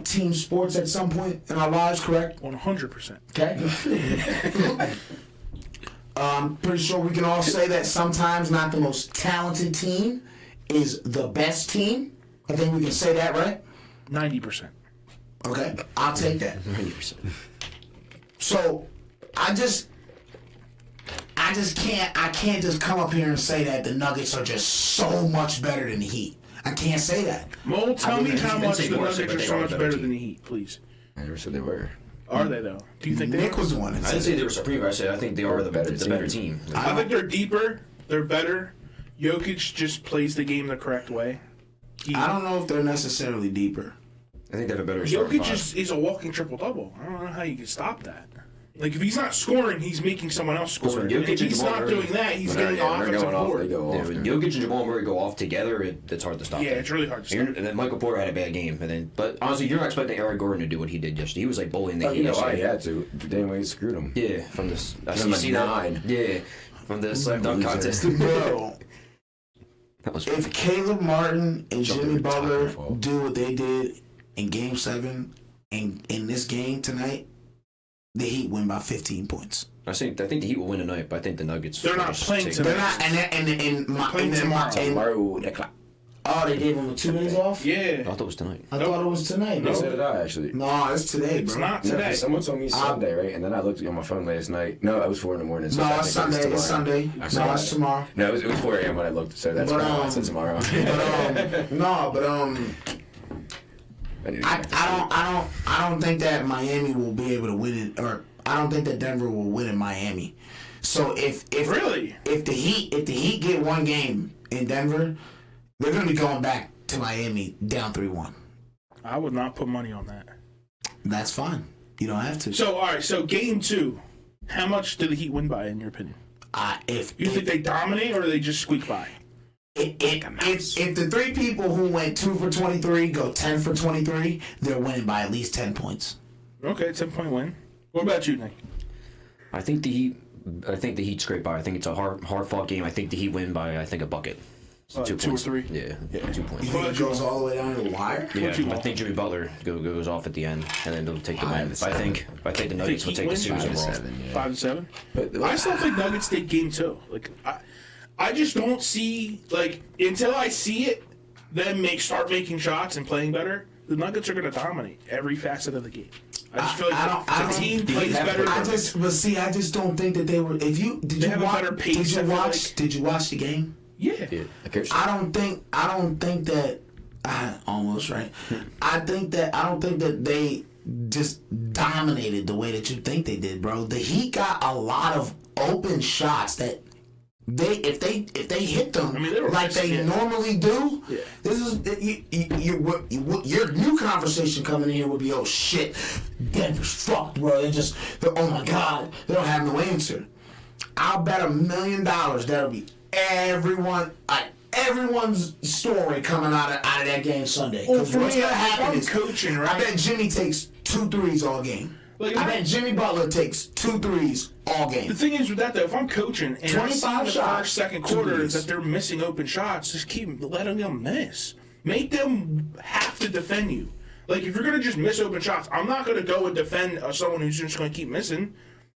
team sports at some point in our lives, correct? 100%. Okay. I'm pretty sure we can all say that sometimes not the most talented team is the best team. I think we can say that, right? 90%. Okay, I'll take that. 90%. So, I can't just come up here and say that the Nuggets are just so much better than the Heat. I can't say that. Mo, tell me how much the Nuggets are so much better than the Heat, please. I never said they were. Are they, though? Do you think Nick was the one that I didn't say they were supreme. I said I think they are the better team. I think they're deeper. They're better. Jokic just plays the game the correct way. I don't know if they're necessarily deeper. I think they have a better Jokic is a walking triple-double. I don't know how you can stop that. Like, if he's not scoring, he's making someone else score. If he's not doing that, he's getting the offensive board. When Jokic and Jamal Murray go off together, it's hard to stop. Yeah, it's really hard to stop. And then Michael Porter had a bad game. But honestly, you're not expecting Eric Gordon to do what he did yesterday. He was like bullying the Heat. He had to. Damn way he screwed him. Yeah, from this. Number 9. Yeah, from the slam dunk contest. Bro, if Caleb Martin and Jimmy Butler do what they did in Game 7 and in this game tonight, the Heat win by 15 points. I think the Heat will win tonight, but I think the Nuggets. They're not playing tonight. They're not, Playing tomorrow. Tomorrow, the clock. Oh, they gave him 2 days off? I Yeah. thought it was tonight. I thought it was tonight, bro. So did I, actually. No, it's today, It's bro. not No, today. someone told me Sunday, right? And then I looked on my phone last night. No, it was 4 in the morning. So No, I it's think Sunday. it was It's Sunday. I No, forgot. it's tomorrow. No, it was 4 a.m. when I looked, so that's But, why I said tomorrow. I don't think that Miami will be able to win it, or I don't think that Denver will win in Miami. So if Really? if the Heat get one game in Denver, they're gonna be going back to Miami down 3-1. I would not put money on that. That's fine. You don't have to. So, all right. So, game 2. How much do the Heat win by, in your opinion? If You think they dominate or they just squeak by? if the 3 people who went 2 for 23 go 10 for 23, they're winning by at least 10 points. Okay, 10-point win. What about you, Nick? I think the Heat scrape by. I think it's a hard fought game. I think the Heat win by a bucket. 2 2 or points. 3? Yeah, 2 points. You think it goes all the way down to the wire? Yeah, you I want? think Jimmy Butler goes off at the end, and then they'll take the win. I think the Nuggets will Heat take the win? series 5 to overall. 7, yeah. 5-7. But I still think Nuggets take game 2. Like I just don't see until I see it, them start making shots and playing better. The Nuggets are going to dominate every facet of the game. I just feel like the team plays better. I just don't think that they were. If you did They you have a watch? better pace, Did you I feel watch? like. Did you watch the game? Yeah. Okay. I don't think that. Almost right. I don't think that they just dominated the way that you think they did, bro. The Heat got a lot of open shots that if they hit them they were like they normally do. Yeah. This is your new conversation coming in here would be, oh shit, Denver's fucked, bro. Oh my god, they don't have no answer. I'll bet $1 million that'll be everyone's story coming out of that game Sunday. Well, Because for what's me, gonna happen I'm is coaching, right? I bet Jimmy takes 2 threes all game. Like, I bet Jimmy Butler takes 2 threes all game. The thing is with that though, if I'm coaching and I see 25 in the shots, first, second 2 quarter threes. that they're missing open shots, just keep letting them miss. Make them have to defend you. Like if you're gonna just miss open shots, I'm not gonna go and defend someone who's just gonna keep missing.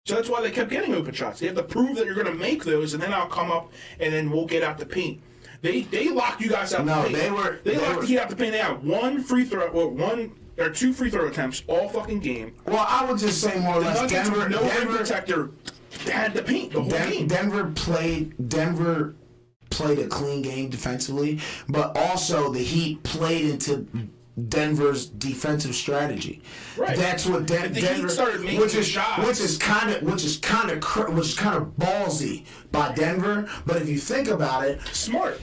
So that's why they kept getting open shots. They have to prove that you're gonna make those, and then I'll come up and then we'll get out the paint. They locked you guys out. No, the paint. They locked the Heat out the paint. They had 1 free throw, or 1 or 2 free throw attempts all fucking game. Well, I would just say more or The less Nuggets with no rim Denver protector had the paint the whole game. Denver played a clean game defensively, but also the Heat played into Denver's defensive strategy. Right. That's what If the Heat Denver, started making shots. which is kind of ballsy by Denver. But if you think about it, Smart.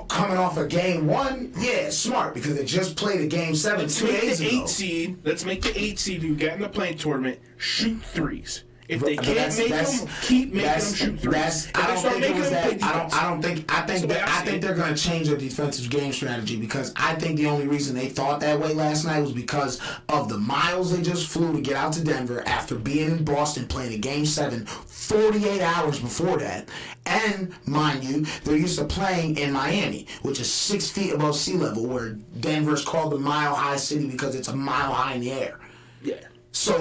coming off of game 1, yeah, smart because they just played a game 7 2 days the ago. 8 seed. Let's make the 8 seed who get in the playing tournament shoot threes. If they But can't make them, keep making them shoot threes. If I they don't start think it making was them play that. defense. I think they're going to change their defensive game strategy because I think the only reason they thought that way last night was because of the miles they just flew to get out to Denver after being in Boston playing a game 7 48 hours before that. And mind you, they're used to playing in Miami, which is 6 feet above sea level, where Denver's called the Mile High City because it's a mile high in the air. Yeah. So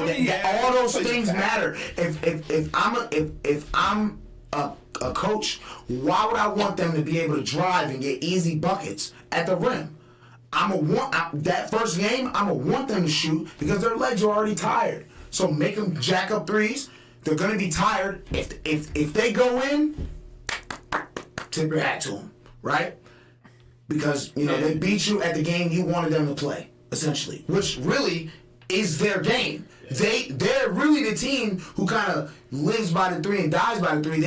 all those things matter. If I'm a coach, why would I want them to be able to drive and get easy buckets at the rim? That first game, I'm gonna want them to shoot because their legs are already tired. So make them jack up threes. They're gonna be tired. If they go in, tip your hat to them, right? Because they beat you at the game you wanted them to play, essentially, which really is their game. They're really the team who kind of lives by the 3 and dies by the 3.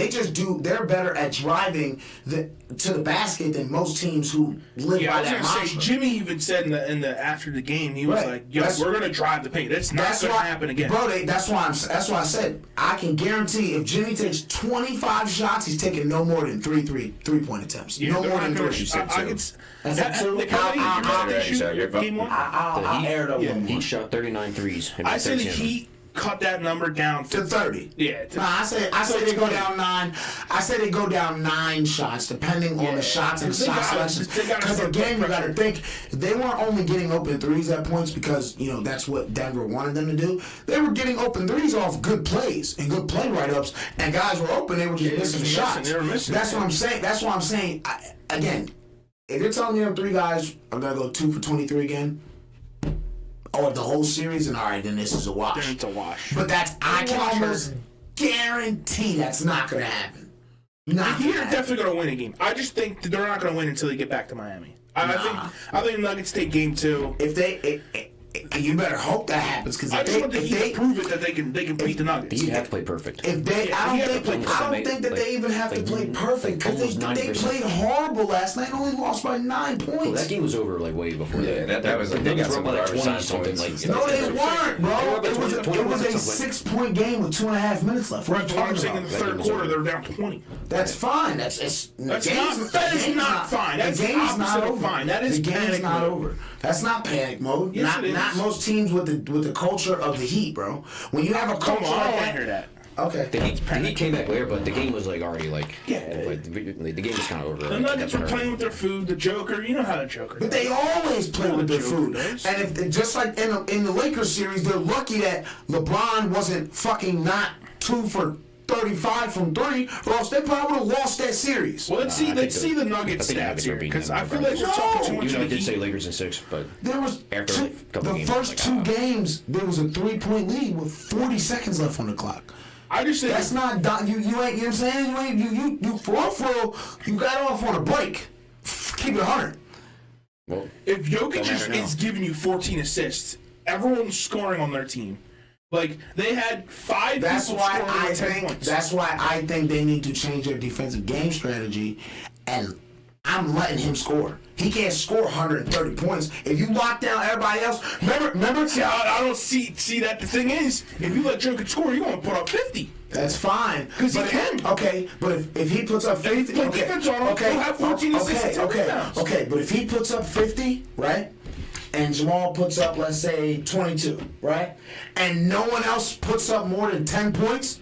They're better at driving to the basket than most teams who live by that mantra. Jimmy even said in the after the game, he was Right. like, "Yo, we're gonna drive the paint. That's not gonna happen again." Bro, that's why I said I can guarantee if Jimmy takes 25 shots, he's taking no more than 3-point attempts. Yeah, No they're more not than gonna 3. shoot. That's it, too. Game 1? I'll air it up one more. He shot 39 threes. I say the Heat cut that number down to 30. Yeah. I say they go down 9. I say they go down 9 shots, depending on the shots and the shot selection. Because again, you got to think they weren't only getting open threes at points because that's what Denver wanted them to do. They were getting open threes off good plays and good play write-ups, and guys were open. They were just missing the shots. They were missing. That's what I'm saying. That's what I'm saying. Again, if you're telling me them 3 guys are gonna go 2 for 23 again. Or the whole series, and all right, then this is a wash. Then it's a wash. But I can almost guarantee that's not going to happen. The Heat are definitely going to win a game. I just think that they're not going to win until they get back to Miami. I think the Nuggets take game 2. You better hope that happens because I just want the Heat to prove it that they can beat the Nuggets. You have to play perfect. I don't think that they even have to play perfect because they played horrible last night and only lost by 9 points. Well, that game was over way before that. Yeah, that was like they got some garbage time points. No, they weren't, bro. It was a 6-point game with 2.5 minutes left. Right, but I'm saying in the third quarter they're down 20. That's fine. That is not fine. That's the game's not over. Fine. That is the game's not over. That's not panic mode. Yes, it is. Not most teams with the culture of the Heat, bro. When you have a culture I hear that. Okay. The Heat came back later, but the game was already the game was kind of over. The Nuggets were playing with their food. The Joker, you know how the Joker. But they always play with their food. And if just like in the Lakers series, they're lucky that LeBron wasn't fucking not 2 for 35 from 3, or else they probably would have lost that series. Well, let's see the Nuggets stats here, because I feel like we're talking too much. You did say Lakers in 6, but there was the first 2 games. There was a 3-point lead with 40 seconds left on the clock. I just think that's not done. You ain't. You know what I'm saying? You for real. You got off on a break. Keep it 100. Well, if Jokic is giving you 14 assists, everyone's scoring on their team. Like, they had 5 that's people why scoring I 10 think, points. That's why I think they need to change their defensive game strategy, and I'm letting him score. He can't score 130 points. If you lock down everybody else, remember? See, I don't see that. The thing is, if you let Jokic score, you're going to put up 50. That's fine. Because he can. Okay, but if he puts up 50... defense on him, he'll have 14 assists. Okay, but if he puts up 50, right? And Jamal puts up, let's say, 22, right? And no one else puts up more than 10 points,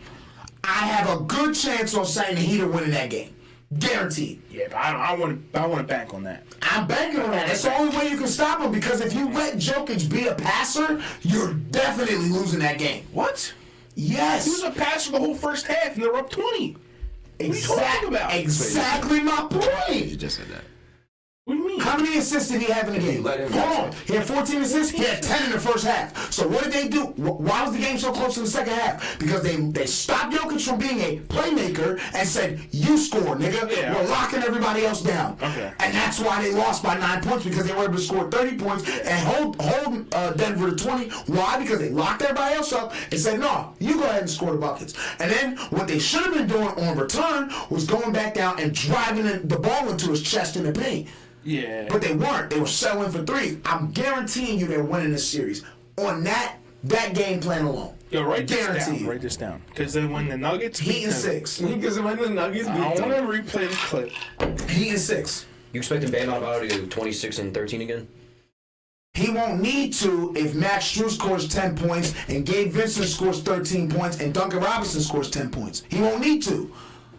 I have a good chance on saying the Heat are winning that game. Guaranteed. Yeah, but I want to bank on that. I'm banking on that. That's the only way you can stop him, because if you let Jokic be a passer, you're definitely losing that game. What? Yes. He was a passer the whole first half, and they're up 20. What are you talking about? Exactly my point. You just said that. What do you mean? How many assists did he have in the game? Hold on. He had 14 assists. He had 10 in the first half. So what did they do? Why was the game so close in the second half? Because they stopped Jokic from being a playmaker and said, you score, nigga. Yeah. We're locking everybody else down. Okay. And that's why they lost by 9 points, because they were able to score 30 points and hold Denver to 20. Why? Because they locked everybody else up and said, no, you go ahead and score the buckets. And then what they should have been doing on return was going back down and driving the ball into his chest in the paint. Yeah. But they weren't. They were settling for 3. I'm guaranteeing you they're winning this series. On that game plan alone. Yo, write this down. Because then when the Nuggets Heat in 6. Because when the Nuggets beat I them. want to replay the clip. Heat in 6. You expecting Bam Adebayo to go 26 and 13 again? He won't need to if Max Strus scores 10 points and Gabe Vincent scores 13 points and Duncan Robinson scores 10 points. He won't need to.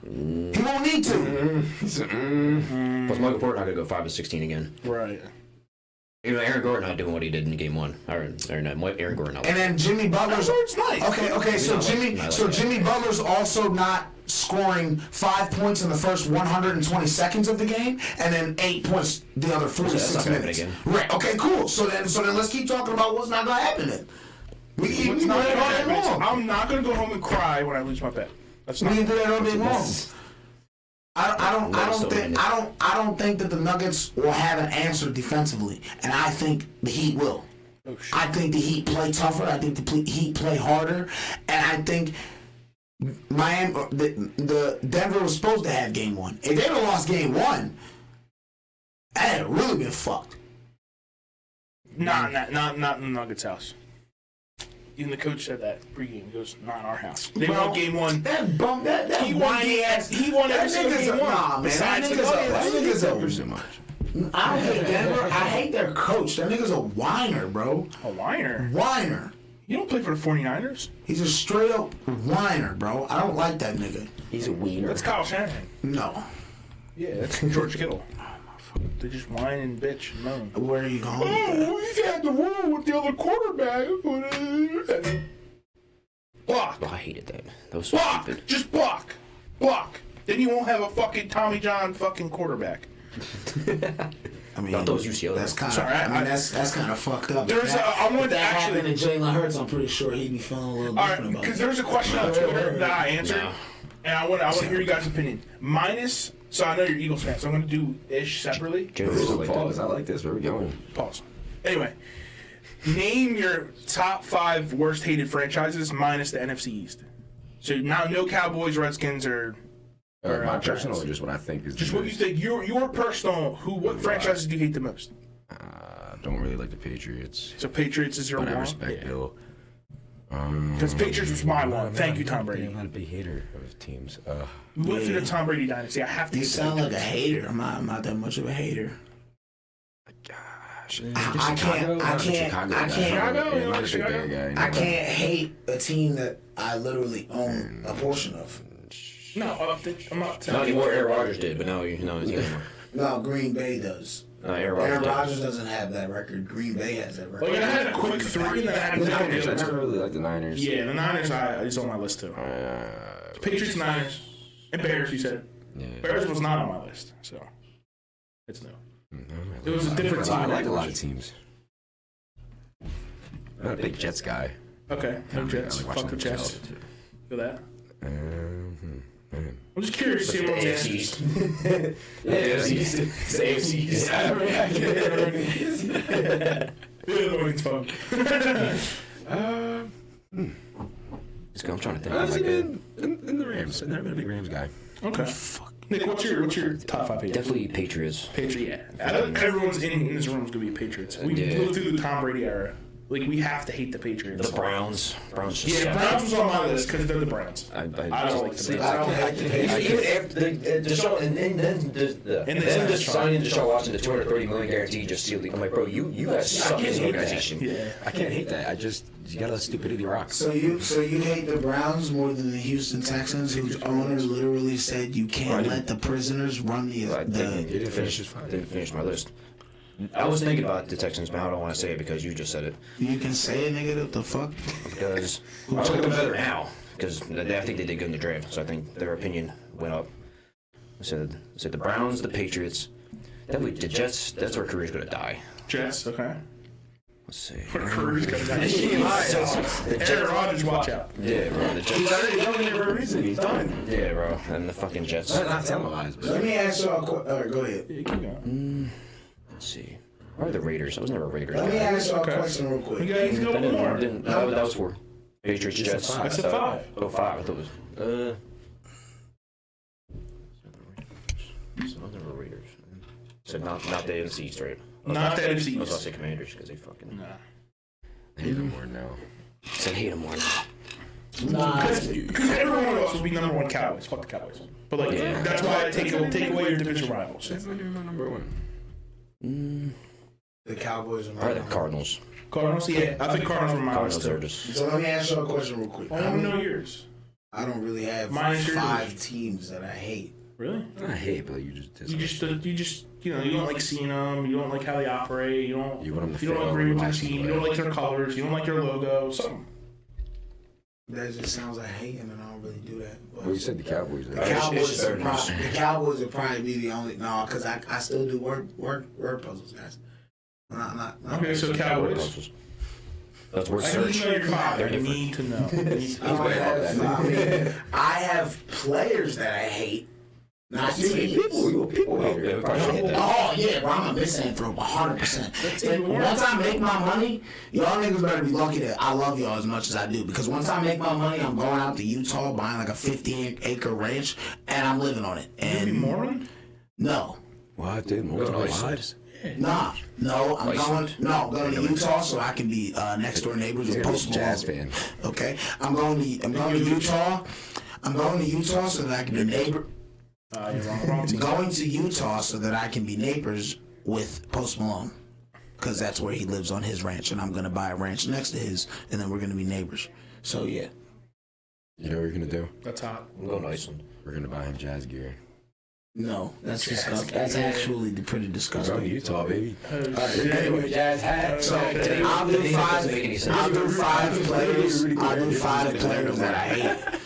He won't need to. Plus, Michael Porter not going to go 5 and 16 again. Right. Even Aaron Gordon not doing what he did in game 1. Aaron Gordon not. And then Jimmy Butler's... It's nice. Okay, so Jimmy Butler's also not scoring 5 points in the first 120 seconds of the game, and then 8 points the other 46 minutes. Right. Okay. Cool. So then let's keep talking about what's not gonna happen then. I'm not gonna go home and cry when I lose my bet. We can do that all day long. I don't think that the Nuggets will have an answer defensively, and I think the Heat will. Oh, shit. I think the Heat play tougher. I think the Heat play harder, and I think the Denver was supposed to have game 1. If they would have lost game 1, that had really been fucked. Not in the Nuggets' house. Even the coach said that pregame. He goes, not in our house. They won game 1. He won every single game 1. Nah, man. That nigga's I hate Denver. I hate their coach. That nigga's a whiner, bro. A whiner? Whiner. You don't play for the 49ers. He's a straight up whiner, bro. I don't like that nigga. He's a wiener. That's Kyle Shanahan. No. Yeah, that's George Kittle. They just whine and bitch and moan. Where are you going with that? He's had the rule with the other quarterback. Block. Oh, I hated that. That was so Block. stupid. Just block. Block. Then you won't have a fucking Tommy John fucking quarterback. I mean, Not those UCLA. that's kind of. Sorry, I mean, that's kind of fucked up. There's I wanted to actually. happened to Jalen Hurts, I'm pretty sure he'd be feeling a little All different right, about because it. there was a question on Twitter that I answered, No. and I want to hear you guys' opinion. Minus, so I know you're Eagles fans, so I'm going to do ish separately. Joe's Pause. I like this. Where are we going? Pause. Anyway, name your top 5 worst hated franchises minus the NFC East. So now no Cowboys, Redskins, or My Giants. personal, or just what I think is. Just what you think. Your personal. What franchises do you hate the most? Don't really like the Patriots, So Patriots is your but one. I respect Bill. Because Patriots was my one. Thank you, Tom Brady. I'm not a big hater of teams. We went through the Tom Brady dynasty. I have to. You hate the sound like a Patriots. hater. I'm not that much of a hater. Gosh, I can't hate a team that I literally own a portion of. No, I'm not. Not anymore. Aaron Rodgers did, but now you know it's anymore. No, Green Bay does. Aaron Aaron Rodgers. Rodgers doesn't have that record. Green Bay has that record. Well, I had a quick 3, and then I had The to Niners. I take never really liked the Niners. Yeah, the Niners is on my list too. Patriots, Niners, and Bears. You said Yeah. Bears was not on my list, so it's new. It was a different team. I like a lot of teams. I'm not a big Jets guy. Okay, no Jets. I like Fuck the watching Jets. them. Feel that? Man. I'm just curious to see what AFC the East. It's AFC East. it's fun. I'm trying to think. I've been in the Rams. I've never been a big Rams guy. Okay. Nick, what's your top 5 Patriots? Definitely Patriots. Patriots. Yeah. Everyone's in this room is gonna be Patriots. We go through the Tom Brady era. Like we have to hate the Patriots. The Browns. Browns just Yeah, the Browns was on my list because they're the Browns. I I don't just like the I don't hate the Patriots. Even after Deshaun, and then just signing Deshaun Watson the $230 million guarantee just sealed. I'm like, bro, you guys suck as an organization. Yeah. I can't hate that. You gotta let stupidity rock. So you hate the Browns more than the Houston Texans, whose owner literally said you can't let the prisoners run You the didn't finish my list. I was thinking about the Texans, but I don't want to say it because you just said it. You can say it, nigga. What the fuck? Because I like them better now. Because I think they did good in the draft, so I think their opinion went up. I said the Browns, the Patriots, definitely the Jets. That's where career's gonna die. Jets, okay. Let's see. Where career's gonna die. Aaron Rodgers, watch out. Yeah, bro. The He's Jets. already done it for a reason. He's done. Yeah, bro. And the fucking Jets. Not televised, but Let me ask y'all a question. All right, go ahead. Yeah, keep going. Let's see. Probably the Raiders. I was never a Raiders. Let me guy. ask y'all Okay. a question real You quick. guys go one more. That was 4. Patriots, Jets. I said 5. Oh, 5. I thought it was. So I was never a Raiders. So not the NFC East, right? Not the NFC I was East. about to say Commanders because they fucking. Nah. I hate him more now. Said hate them more. Because everyone else will be number 1 Cowboys. Fuck the Cowboys. But like, that's why I take away your division rivals. That's not even my number 1. The Cowboys and Probably the Cardinals. Cardinals, yeah. I think Cardinals were my list Cardinals are too. just. So let me ask y'all a question real quick. I don't know yours. I don't really have Mine's yours. 5 teams that I hate. Really? I hate, but you just You don't like seeing them. You don't like how they operate. You don't. You want them to You don't fail, agree with their watch them team. play. You don't like their colors. You don't like their logo. Something. That just sounds like hating, and I don't really do that. But Well, you said the Cowboys. the Right? Cowboys would probably be the only because I still do word puzzles, guys. Not Okay, so Cowboys. That's word I need search. to know your five. They're I different. need to know. I have players that I hate, not teams. People hate it. Oh yeah, bro, I'm a misanthrope, 100%. Once I make my money, y'all niggas better be lucky that I love y'all as much as I do. Because once I make my money, I'm going out to Utah, buying like a 50-acre ranch, and I'm living on it. You be And Mormon? no, What, dude? Multiple wives? I'm going to Utah so I can be next door neighbors with You're a Post jazz Malone. fan. Okay, I'm going to Utah. I'm going to Utah so that I can be neighbor. You're wrong team. Going to Utah so that I can be neighbors with Post Malone. because that's where he lives on his ranch, and I'm gonna buy a ranch next to his, and then we're gonna be neighbors. So yeah. You know what we're gonna do? That's hot. I'm going to Iceland. We're gonna buy him jazz gear. No, that's disgusting. That's actually pretty disgusting. Bro, Utah, baby. Anyway, Jazz hat. so I'll do five. I'll do 5 players. I'll do 5 players that I hate.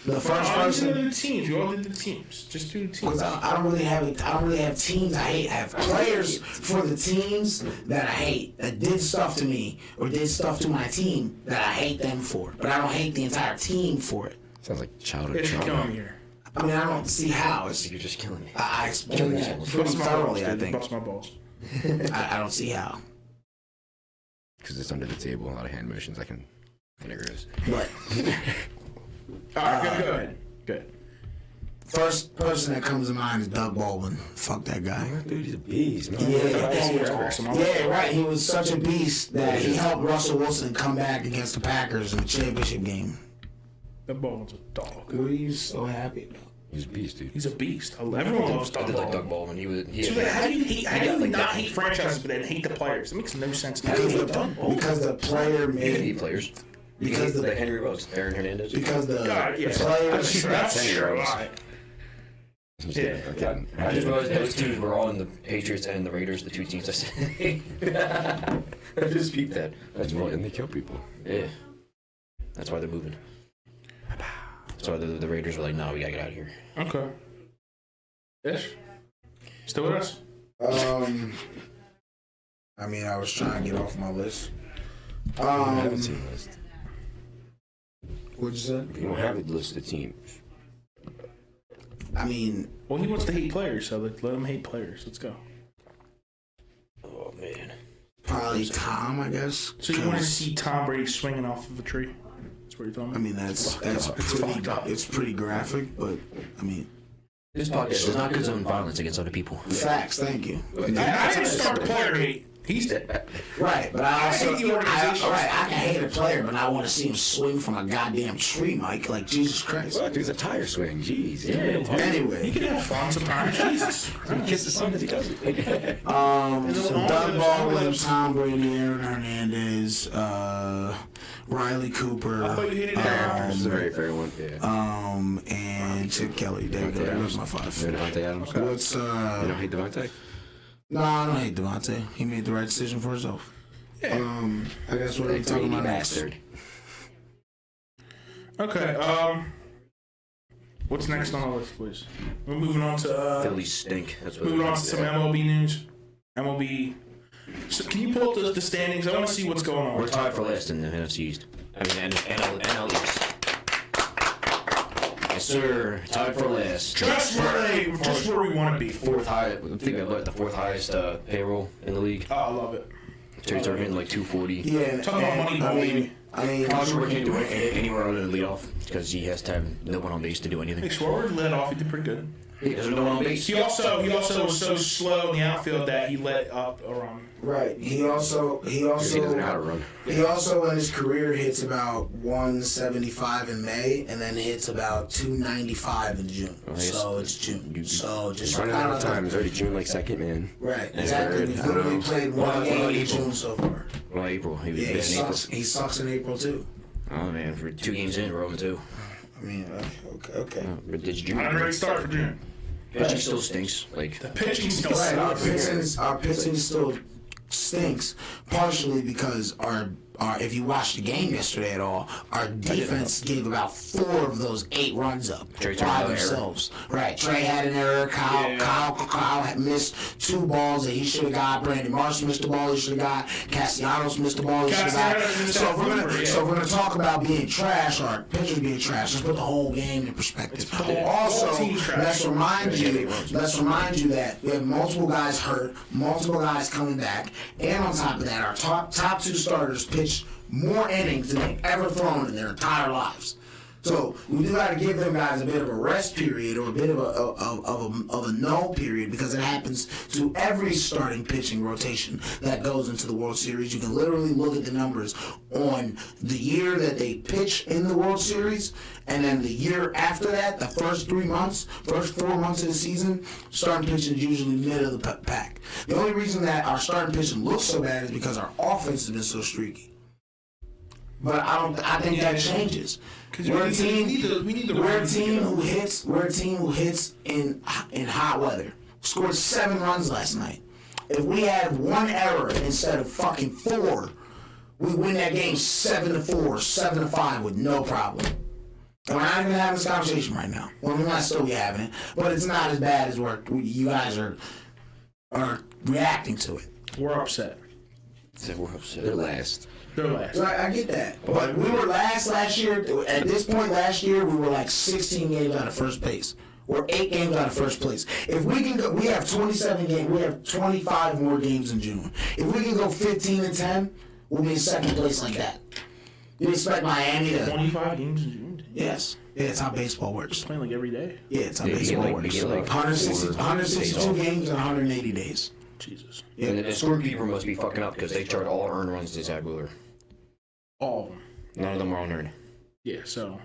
The first person. Do the teams. You all did the teams. Just do the teams. Because I don't really have teams I hate. I have players for the teams that I hate that did stuff to me or did stuff to my team that I hate them for. But I don't hate the entire team for it. Sounds like childhood It's trauma. killing me here. I mean, I don't see how. You're just killing me. I explained that pretty thoroughly, I think. Bust my balls. I don't see how. Because it's under the table, a lot of hand motions. I can agree with. But All right, go ahead. Good. first person that comes to mind is Doug Baldwin. Fuck that guy. Dude, he's a beast, man. Yeah, right. He was such a beast that he helped Russell Wilson come back against the Packers in the championship game. The Baldwin's a dog. Who are you so happy about? He's a beast, dude. He's a beast. Everyone loves I Doug did like Baldwin. Doug Baldwin. He was. So then how do you not hate franchises but then hate the players? It makes no sense. Because the player You can made hate players. because Like the Henry Rose, Aaron Hernandez. because the God, yeah. players. That's true. All right. Yeah. Okay. I just realized those two were all in the Patriots and the Raiders, the two teams I said. I just peeped that. That's Well, funny. and they kill people. Yeah. That's why they're moving. That's why the Raiders were like, no, we gotta get out of here. Okay. Ish. Still with us? I mean, I was trying to get off my list. You don't have a team list. What'd you say? You don't have a list of teams. I mean, Well, he wants to hate players, so let him hate players. Let's go. Oh, man. probably Tom, I guess. So you want to 'cause, see Tom Brady swinging off of a tree? That's what you're talking I about? mean, it's pretty graphic, but I mean, This podcast does not condone violence against other people. facts. Thank you. I didn't start player hate. He's Right, but I also, hate the organization. I can hate a player, but I want to see him swing from a goddamn tree, Mike. Like Jesus Christ. Well, dude's a tire swing. Jeez. Yeah. he Anyway, can have fun sometimes. Jesus. He kisses something he doesn't. so Doug Baldwin, Tom Brady, Aaron Hernandez, Riley Cooper, I thought you hated Aaron. This is a very fair one. Yeah. and Chip Kelly. There you go. That was my 5. Devontae Adams. What's You don't hate Devontae? No, I don't hate Devontae. He made the right decision for himself. Yeah. I guess what are we talking about next? Okay. What's next on the list, please? We're moving on to Phillies stink. That's what moving on to some MLB news. MLB. So can you pull up the standings? I want to see what's going on. We're tied for last in the NFC East. I mean, NL East. Yes, sir. Tied for last. Just where we want to be. Fourth high. I think we have the 4th highest payroll in the league. Oh, I love it. Terry's are hitting like 240. Yeah, Talk about Moneyball, baby. I mean, Schwarber can't do it anywhere other than leadoff because he has to have no one on base to do Hey, anything. Schwarber led off. He did pretty good. Because there's no one on base. He also was so slow in the outfield that he let up a run. right. He also He doesn't know how to run. in his career hits about 175 in May and then hits about 295 in June. So it's June. So just Running out of time. It's already June like 2nd, man. Right. Exactly. We've literally played one game in June so far. Well, April. He was Yeah, bad in April. he sucks in April too. Oh man, for 2 games in, we're 0-2. I mean, okay. But it's June. Not a great start for June. Pitching still stinks. Like The pitching still Right, sucks. our pitching still stinks, partially because our if you watched the game yesterday at all, our defense gave about 4 of those 8 runs up Trey by turned an themselves. Right, Trey had an error. Kyle had missed 2 balls that he should have got. Brandon Marsh missed the ball he should have got. Castellanos missed the ball he should have got. So if we're gonna talk about being trash, our pitchers being trash, let's put the whole game in perspective. Also, let's remind you that we have multiple guys hurt, multiple guys coming back, and on top of that, our top 2 starters pitched more innings than they've ever thrown in their entire lives. So we do got to give them guys a bit of a rest period or a bit of a null period because it happens to every starting pitching rotation that goes into the World Series. You can literally look at the numbers on the year that they pitch in the World Series, and then the year after that, the first 4 months of the season, starting pitching is usually mid of the pack. The only reason that our starting pitching looks so bad is because our offense has been so streaky. But I think that changes. We're a team who hits in hot weather. Scored 7 runs last night. If we had 1 error instead of fucking 4, we win that game 7-4, 7-5 with no problem. And we're not even having this conversation right now. Well, we might still be having it, but it's not as bad as you guys are reacting to it. We're upset. We're upset. They're last. I get that. But we were last year. At this point last year, we were like 16 games out of first place. We're 8 games out of first place. If we can go, we have 27 games. We have 25 more games in June. If we can go 15-10, we'll be in second place like that. You expect Miami to 25 games in June? Yes. Yeah, it's how baseball works. Just playing like every day? Yeah, it's how baseball works. 162 games in 180 days. Jesus. Yeah. And the scorekeeper must be fucking up because they charged all earned runs to Zach Wheeler. All of them. None of them were unearned. Yeah, so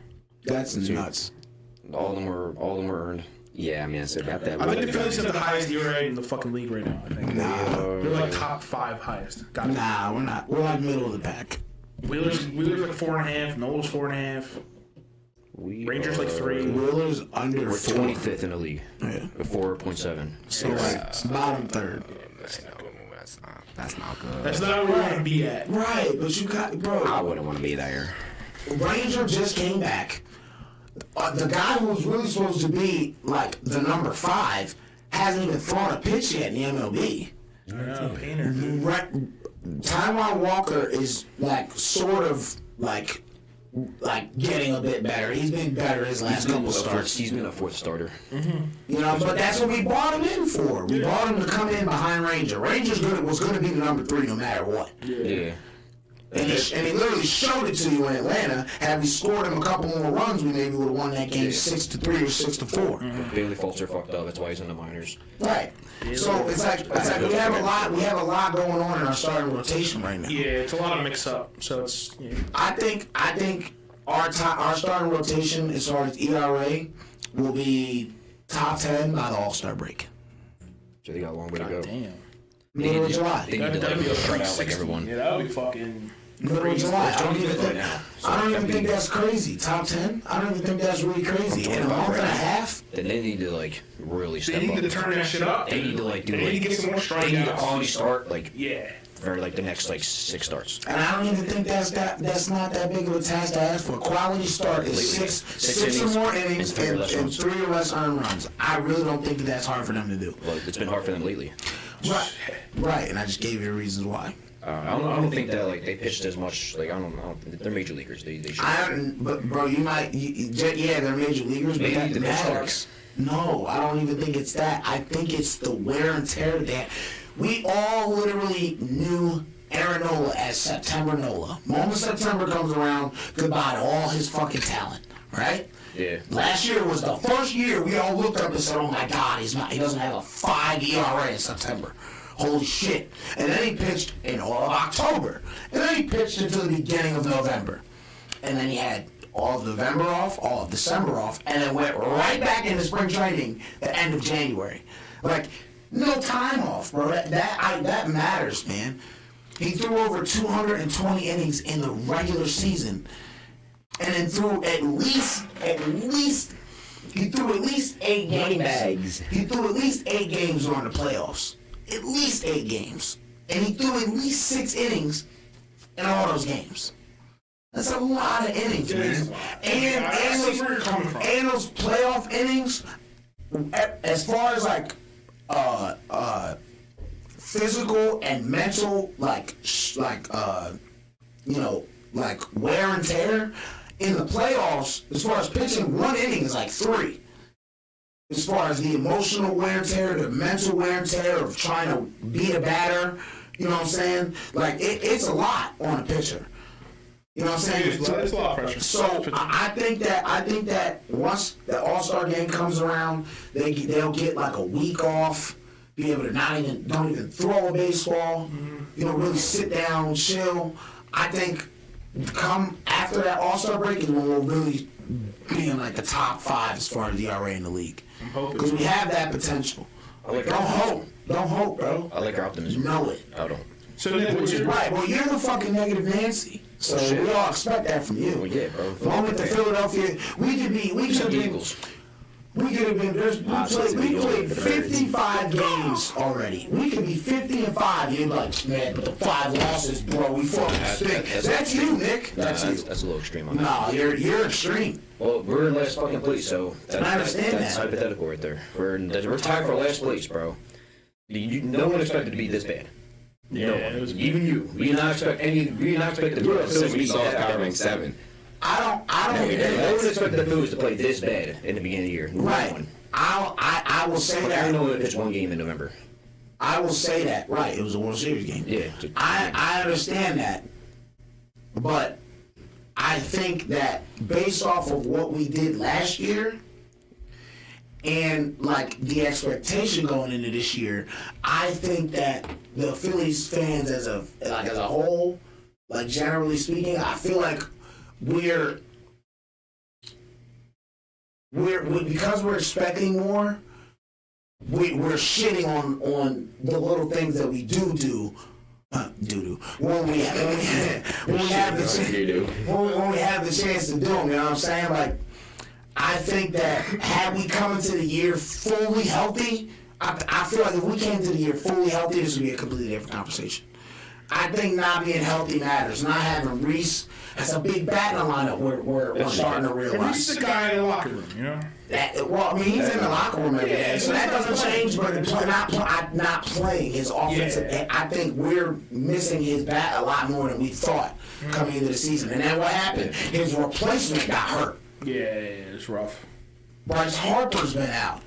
that's nuts. All of them were earned. Yeah, I mean, it's about that. I think the Phillies have the highest ERA in the fucking league right now. I think. They're like top 5 highest. Nah, we're not. We're like middle of the pack. Wheeler's like 4.5. Nola's 4.5. Rangers like 3. Wheeler's under. We're 4. 25th in the league. Yeah. 4.7. So bottom third. That's not good. That's not where we're going to be at. Right, but you got, bro. I wouldn't want to be there. Ranger just came back. The guy who was really supposed to be like the number 5 hasn't even thrown a pitch yet in the MLB. I know, Painter. Taijuan Walker is like sort of like getting a bit better. He's been better his last couple starts. He's been a 4th starter. Mm-hmm. You know, but that's what we brought him in for. We brought him to come in behind Ranger. Ranger's was going to be the number 3 no matter what. Yeah. And he literally showed it to you in Atlanta. Had we scored him a couple more runs, we maybe would have won that game 6-3 or 6-4. Mm-hmm. Bailey Fultz are fucked up. That's why he's in the minors. Right. So it's like we have a lot. We have a lot going on in our starting rotation right now. Yeah, it's a lot of mix up. So it's. Yeah. I think our starting rotation as far as ERA will be top 10 by the All-Star break. So they got a long way to go. Damn. Middle of July. They need to go straight out like everyone. Yeah, that would be fucking. Middle of July. I don't even think that's crazy. Top 10? I don't even think that's really crazy. In a month and a half? Then they need to like really step up. They need to turn that shit up. They need to like do They need to get some more strikeouts. They need a quality start like Yeah. for like the next like 6 starts. And I don't even think that's not that big of a task to ask for. A quality start is six or more innings and 3 or less earned runs. I really don't think that's hard for them to do. Well, it's been hard for them lately. Right. And I just gave you the reasons why. I don't think that like they pitched as much. Like I don't know. They're major leaguers. They should. But bro, they're major leaguers, but that matters. No, I don't even think it's that. I think it's the wear and tear that we all literally knew Aaron Nola as September Nola. Moment September comes around, goodbye to all his fucking talent, right? Yeah. Last year was the first year we all looked up and said, "Oh my God, he doesn't have a 5 ERA in September." Holy shit. And then he pitched in all of October. And then he pitched until the beginning of November. And then he had all of November off, all of December off, and then went right back into spring training the end of January. Like, no time off, bro. That matters, man. He threw over 220 innings in the regular season. And then threw at least he threw at least 8 games. He threw at least 8 games during the playoffs. At least 8 games. And he threw at least 6 innings in all those games. That's a lot of innings, man. And those playoff innings, as far as like physical and mental, like wear and tear, in the playoffs, as far as pitching, 1 inning is like 3. As far as the emotional wear and tear, the mental wear and tear of trying to beat a batter, you know what I'm saying? Like, it's a lot on a pitcher. You know what I'm saying? It's a lot of pressure. So I think that once the All-Star game comes around, they'll get like a week off, be able to don't even throw a baseball, really sit down, chill. I think come after that All-Star break is when we'll really be in like the top 5 as far as ERA in the league. I'm hoping. Because we have that potential. Don't hope, bro. I like your optimism. Know it. I don't. So Nick, what's your Right, well, you're the fucking negative Nancy. So we all expect that from you. Well, yeah, bro. The moment the Philadelphia, we could have been, we played 55 games already. We could be 50-5. You're like, man, but the 5 losses, bro. We fucking stink. That's you, Nick. That's you. That's a little extreme on that. No, you're extreme. Well, we're in last fucking place, so I understand that's that. hypothetical right there. We're tied for last place, bro. No one expected to be this bad. Yeah, it was even you. We did not expect the Phillies to We be saw that Power bad. Rank 7. I don't. No one expected the Phillies to play this bad in the beginning of the year. No Right. one. I will say But that. I know it's one game in November. I will say that. Right. It was a World Series game. Yeah. I understand that. But I think that based off of what we did last year and like the expectation going into this year, I think that the Phillies fans as a whole, like generally speaking, I feel like we're because we're expecting more, we're shitting on the little things that we do when we have the chance to do them. You know what I'm saying? Like, I think that had we come into the year fully healthy, I feel like if we came to the year fully healthy, this would be a completely different conversation. I think not being healthy matters. Not having Reese, that's a big batting lineup we're starting to realize. Reese is the guy in the locker room, you know? He's in the locker room every day, so that doesn't change. But not playing his offensive, I think we're missing his bat a lot more than we thought coming into the season. And then what happened? His replacement got hurt. Yeah, it's rough. Bryce Harper's been out.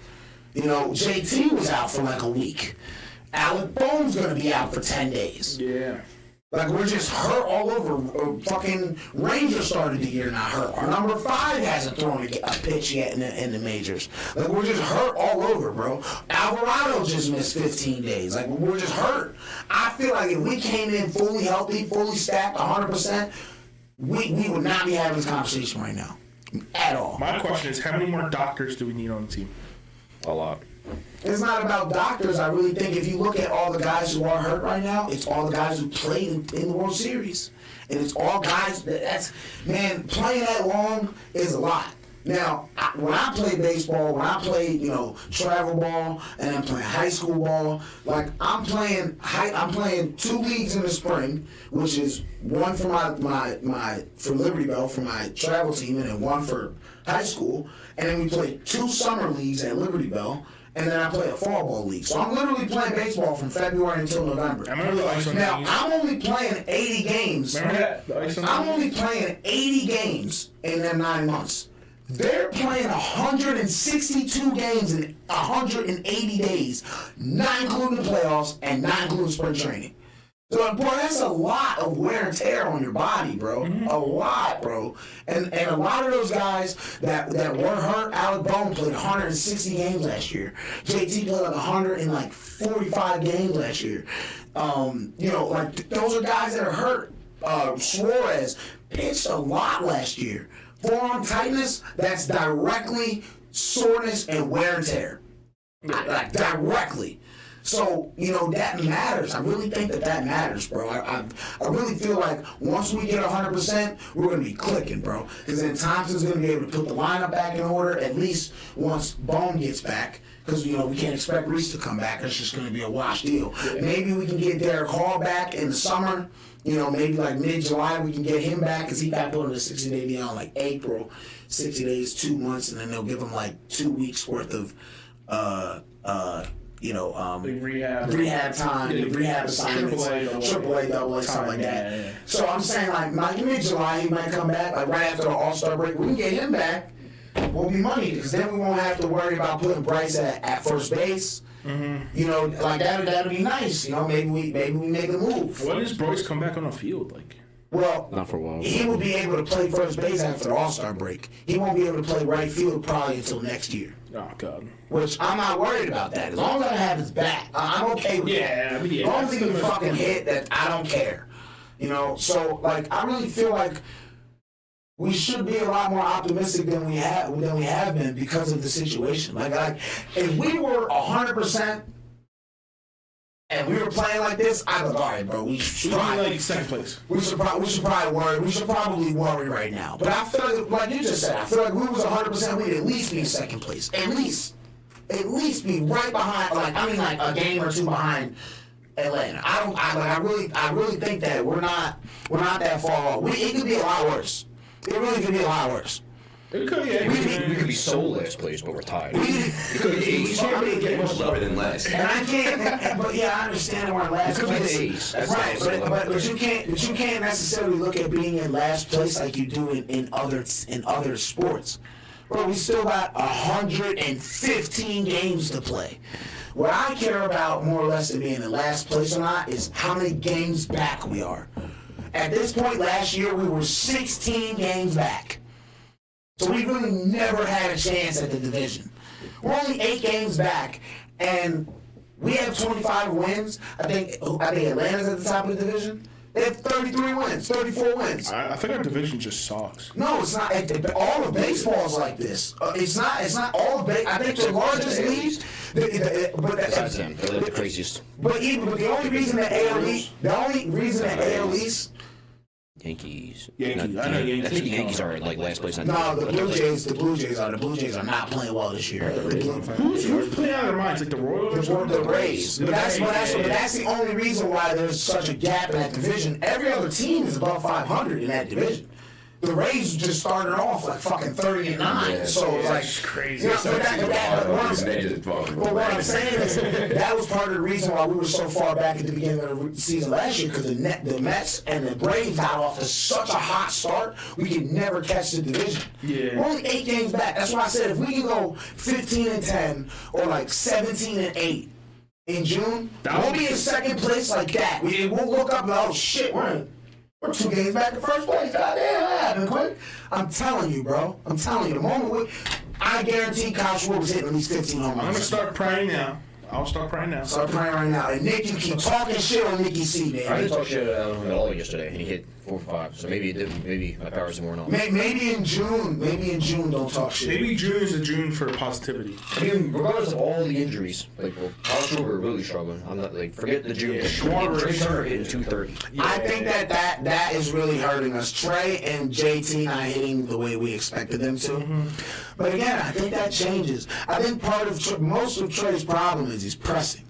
JT was out for like a week. Alec Bone's gonna be out for 10 days. Yeah. Like, we're just hurt all over. Fucking Rangers started the year not hurt. Our number 5 hasn't thrown a pitch yet in the majors. Like, we're just hurt all over, bro. Alvarado just missed 15 days. Like, we're just hurt. I feel like if we came in fully healthy, fully stacked, 100%, we would not be having this conversation right now. At all. My question is, how many more doctors do we need on the team? A lot. It's not about doctors. I really think if you look at all the guys who are hurt right now, it's all the guys who played in the World Series. And it's all guys playing that long is a lot. Now, when I play baseball, when I play, travel ball, and I'm playing high school ball, like I'm playing 2 leagues in the spring, which is one for for Liberty Bell for my travel team, and then one for high school, and then we play 2 summer leagues at Liberty Bell, and then I play a fall ball league. So I'm literally playing baseball from February until November. I remember the ice on Now, the I'm only playing 80 games. Remember that? The ice on I'm the only playing 80 games in them 9 months. They're playing 162 games in 180 days, not including the playoffs and not including spring training. So, bro, that's a lot of wear and tear on your body, bro. Mm-hmm. A lot, bro. And a lot of those guys that were hurt, Alec Bone played 160 games last year. JT played like 145 games last year. Those are guys that are hurt. Suarez pitched a lot last year. Forearm tightness, that's directly soreness and wear and tear. Like, directly. So, that matters. I really think that matters, bro. I really feel like once we get 100%, we're going to be clicking, bro. Because then Thompson's going to be able to put the lineup back in order, at least once Bone gets back. Because, we can't expect Reese to come back. It's just going to be a wash deal. Yeah. Maybe we can get Derek Hall back in the summer. Maybe like mid-July we can get him back because he got put on a 60-day deal in like April. 60 days, 2 months, and then they'll give him like 2 weeks worth of rehab time, rehab assignments, AAA, AA, something like that. Yeah. So I'm saying like mid-July he might come back, like right after the All-Star break. We can get him back. We'll be money because then we won't have to worry about putting Bryce at first base. Mm-hmm. Like that'd be nice. Maybe we make a move. When does Bryce come back on the field? Like Well, Not for a while. he will be able to play first base after the All-Star break. He won't be able to play right field probably until next year. Oh God. Which I'm not worried about that. As long as I have his back, I'm okay with that. I mean, As long as he can fucking hit, that I don't care. You know, so like I really feel like we should be a lot more optimistic than we have been because of the situation. Like if we were 100% and we were playing like this, I'd be like, all right, bro, we should probably like second place. We should probably worry. We should probably worry right now. But I feel like you just said, I feel like we was 100%. We'd at least be in second place. At least be right behind. Like a game or two behind Atlanta. I really think that we're not that far off. It could be a lot worse. It really could be a lot worse. It could, yeah. We could be so last place, but we're tied. You can't get much lower than last. And I can't. But yeah, I understand we're in last place. Right, but you can't necessarily look at being in last place like you do in other sports. Bro, we still got 115 games to play. What I care about more or less than being in last place or not is how many games back we are. At this point last year, we were 16 games back. So we really never had a chance at the division. We're only 8 games back, and we have 25 wins. I think Atlanta's at the top of the division. They have 33 wins, 34 wins. I think our division just sucks. No, it's not. All of baseball is like this. It's not all of baseball. I think the largest league. Besides them, they're like the craziest. But the only reason that AL East. Yankees. I know Yankees. I think the Yankees are like last place. No, the Blue Jays are not playing well this year. Who's playing out of their minds? Like the Royals? The Rays. But that's the only reason why there's such a gap in that division. Every other team is above 500 in that division. The Rays just started off like fucking 30-9, Yeah, so it's like crazy. You know, but what I'm saying is that was part of the reason why we were so far back at the beginning of the season last year, because the Mets and the Braves got off to such a hot start, we could never catch the division. Yeah. We're only 8 games back. That's why I said if we can go 15-10 or like 17-8 in June, we'll be in second place like that. We'll look up and oh shit, we're 2 games back in first place. Goddamn, that happened quick. I'm telling you, bro. The moment I guarantee Kyle Schwarber's hitting at least 15 home runs. I'm going to start praying now. I'll start praying now. Start praying right now. And Nick, you keep talking shit on Nicky C, man. I didn't talk shit at all yesterday, and he hit 4 for 5. So maybe it didn't. Maybe my powers weren't on. Maybe in June, don't talk shit. Maybe June is a June for positivity. I mean, regardless of all the injuries, like, well, Kyle Schwarber really struggling. I'm not like forget the June. Trey Turner hitting 230. Yeah. I think that is really hurting us. Trey and JT not hitting the way we expected them to. Mm-hmm. But again, I think that changes. I think most of Trey's problem is he's pressing.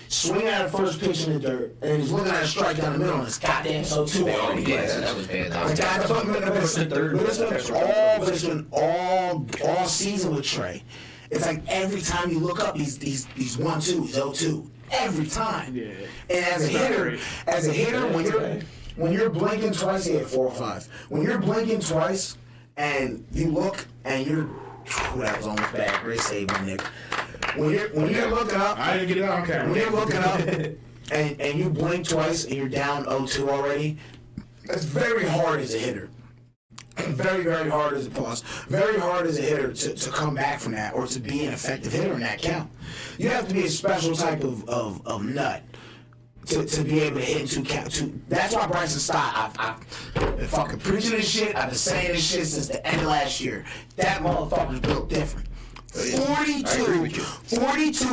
Swinging at a first pitch in the dirt, and he's looking at a strike down the middle, and it's goddamn so too long. Yeah, that was bad. But it's been all season with Trey. It's like every time you look up, he's 1-2, he's 0-2 every time. Yeah. And as a hitter, when you're blinking twice, he had 4 or 5. When you're blinking twice, and you look, and that was almost bad. Great save, Nick. When you're looking up, I didn't get it on camera. When you're looking up and you blink twice and you're down 0-2 already, that's very hard as a hitter. Very, very hard as a pause. Very hard as a hitter to come back from that or to be an effective hitter in that count. You have to be a special type of nut to be able to hit two count. That's why Bryson Stott, I've been fucking preaching this shit. I've been saying this shit since the end of last year. That motherfucker's built different. 42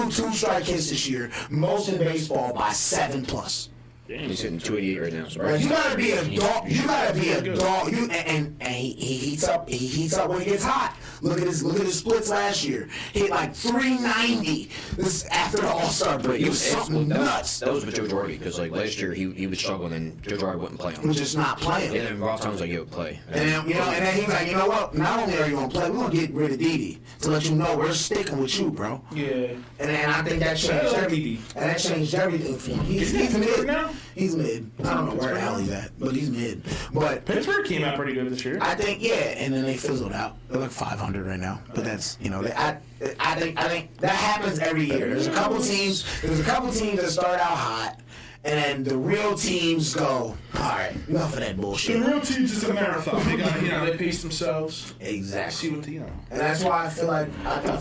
two-strike hits this year, most in baseball by 7+. Damn, he's hitting 288 right now. So right. You gotta be a dog. You gotta be a dog. And he heats up. He heats up when he gets hot. Look at his splits last year. Hit like 390. This after the All-Star break. It was something nuts. That was with Joe Girardi because like last year he was struggling and Joe Girardi wouldn't play him. He was just not playing. And then Rob Tom was like, "Yo, play." And then and then he was like, "You know what? Not only are you gonna play, we're gonna get rid of Didi to let you know we're sticking with you, bro." Yeah. And I think that changed everything. And that changed everything for him. He's mid now. He's mid. I don't know where the hell he's at, but he's mid. But Pittsburgh came out pretty good this year. I think, and then they fizzled out. They're like 500 right now. But that's, I think that happens every year. There's a couple teams that start out hot, and then the real teams go, all right, enough of that The bullshit. real teams is a marathon. They got, they pace themselves. Exactly. See what And that's why I feel like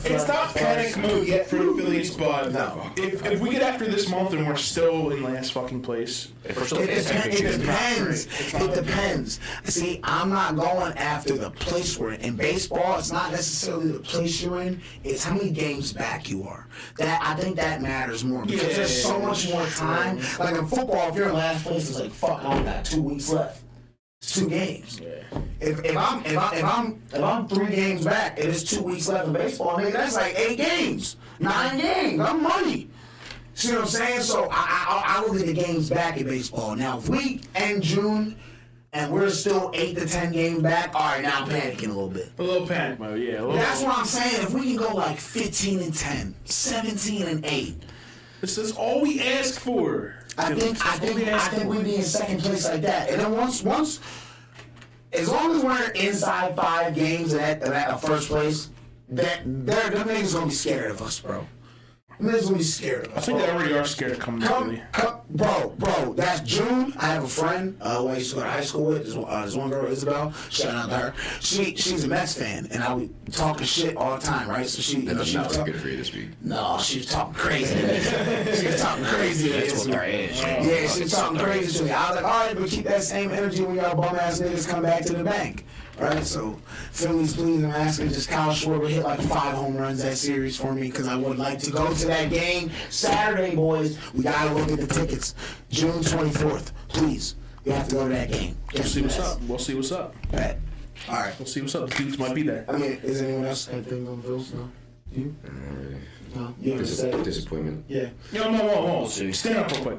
It's not panic mode yet for the Phillies, but No. if we get after this month and we're still in last fucking place, If we're still It depends. It depends. See, I'm not going after the place we're in. In baseball, it's not necessarily the place you're in. It's how many games back you are. I think that matters more because there's so much more time. Like in football, if you're in last place, it's like fuck. I only got 2 weeks left. It's 2 games. If I'm 3 games back and it's 2 weeks left in baseball, nigga, that's like 8 games, 9 games. I'm money. See what I'm saying? So I look at the games back in baseball. Now, if we end June and we're still 8 to 10 games back, all right, now I'm panicking a little bit. a little panic mode, yeah. That's what I'm saying. If we can go like 15 and 10, 17 and 8, This is all we ask for. I think we'd be in second place like that. And then once, as long as we're inside 5 games at first place, them niggas gonna be scared of us, bro. Them niggas gonna be scared of us. I think they already are scared of coming to Philly. Bro, that's June. I have a friend who I used to go to high school with. This one girl, Isabel. Shout out to her. She's a Mets fan, and I was talking shit all the time, right? So she was Not good for you this week. no, she was talking crazy. She was talking crazy. That's what our age. Yeah, she was talking crazy to me. I was like, all right, but keep that same energy when y'all bum ass niggas come back to the bank. Right? So, Phillies, please, I'm asking just Kyle Schwarber hit like 5 home runs that series for me because I would like to go to that game Saturday, boys. We gotta look at the tickets. June 24th, please. We have to go to that game. We'll see what's up. We'll see what's up. Right. All right. We'll see what's up. The dudes might be there. I mean, is anyone else got things on Phillies? No. You? No. You haven't said Disappointment. Yeah. Yo, no. Stand up real quick.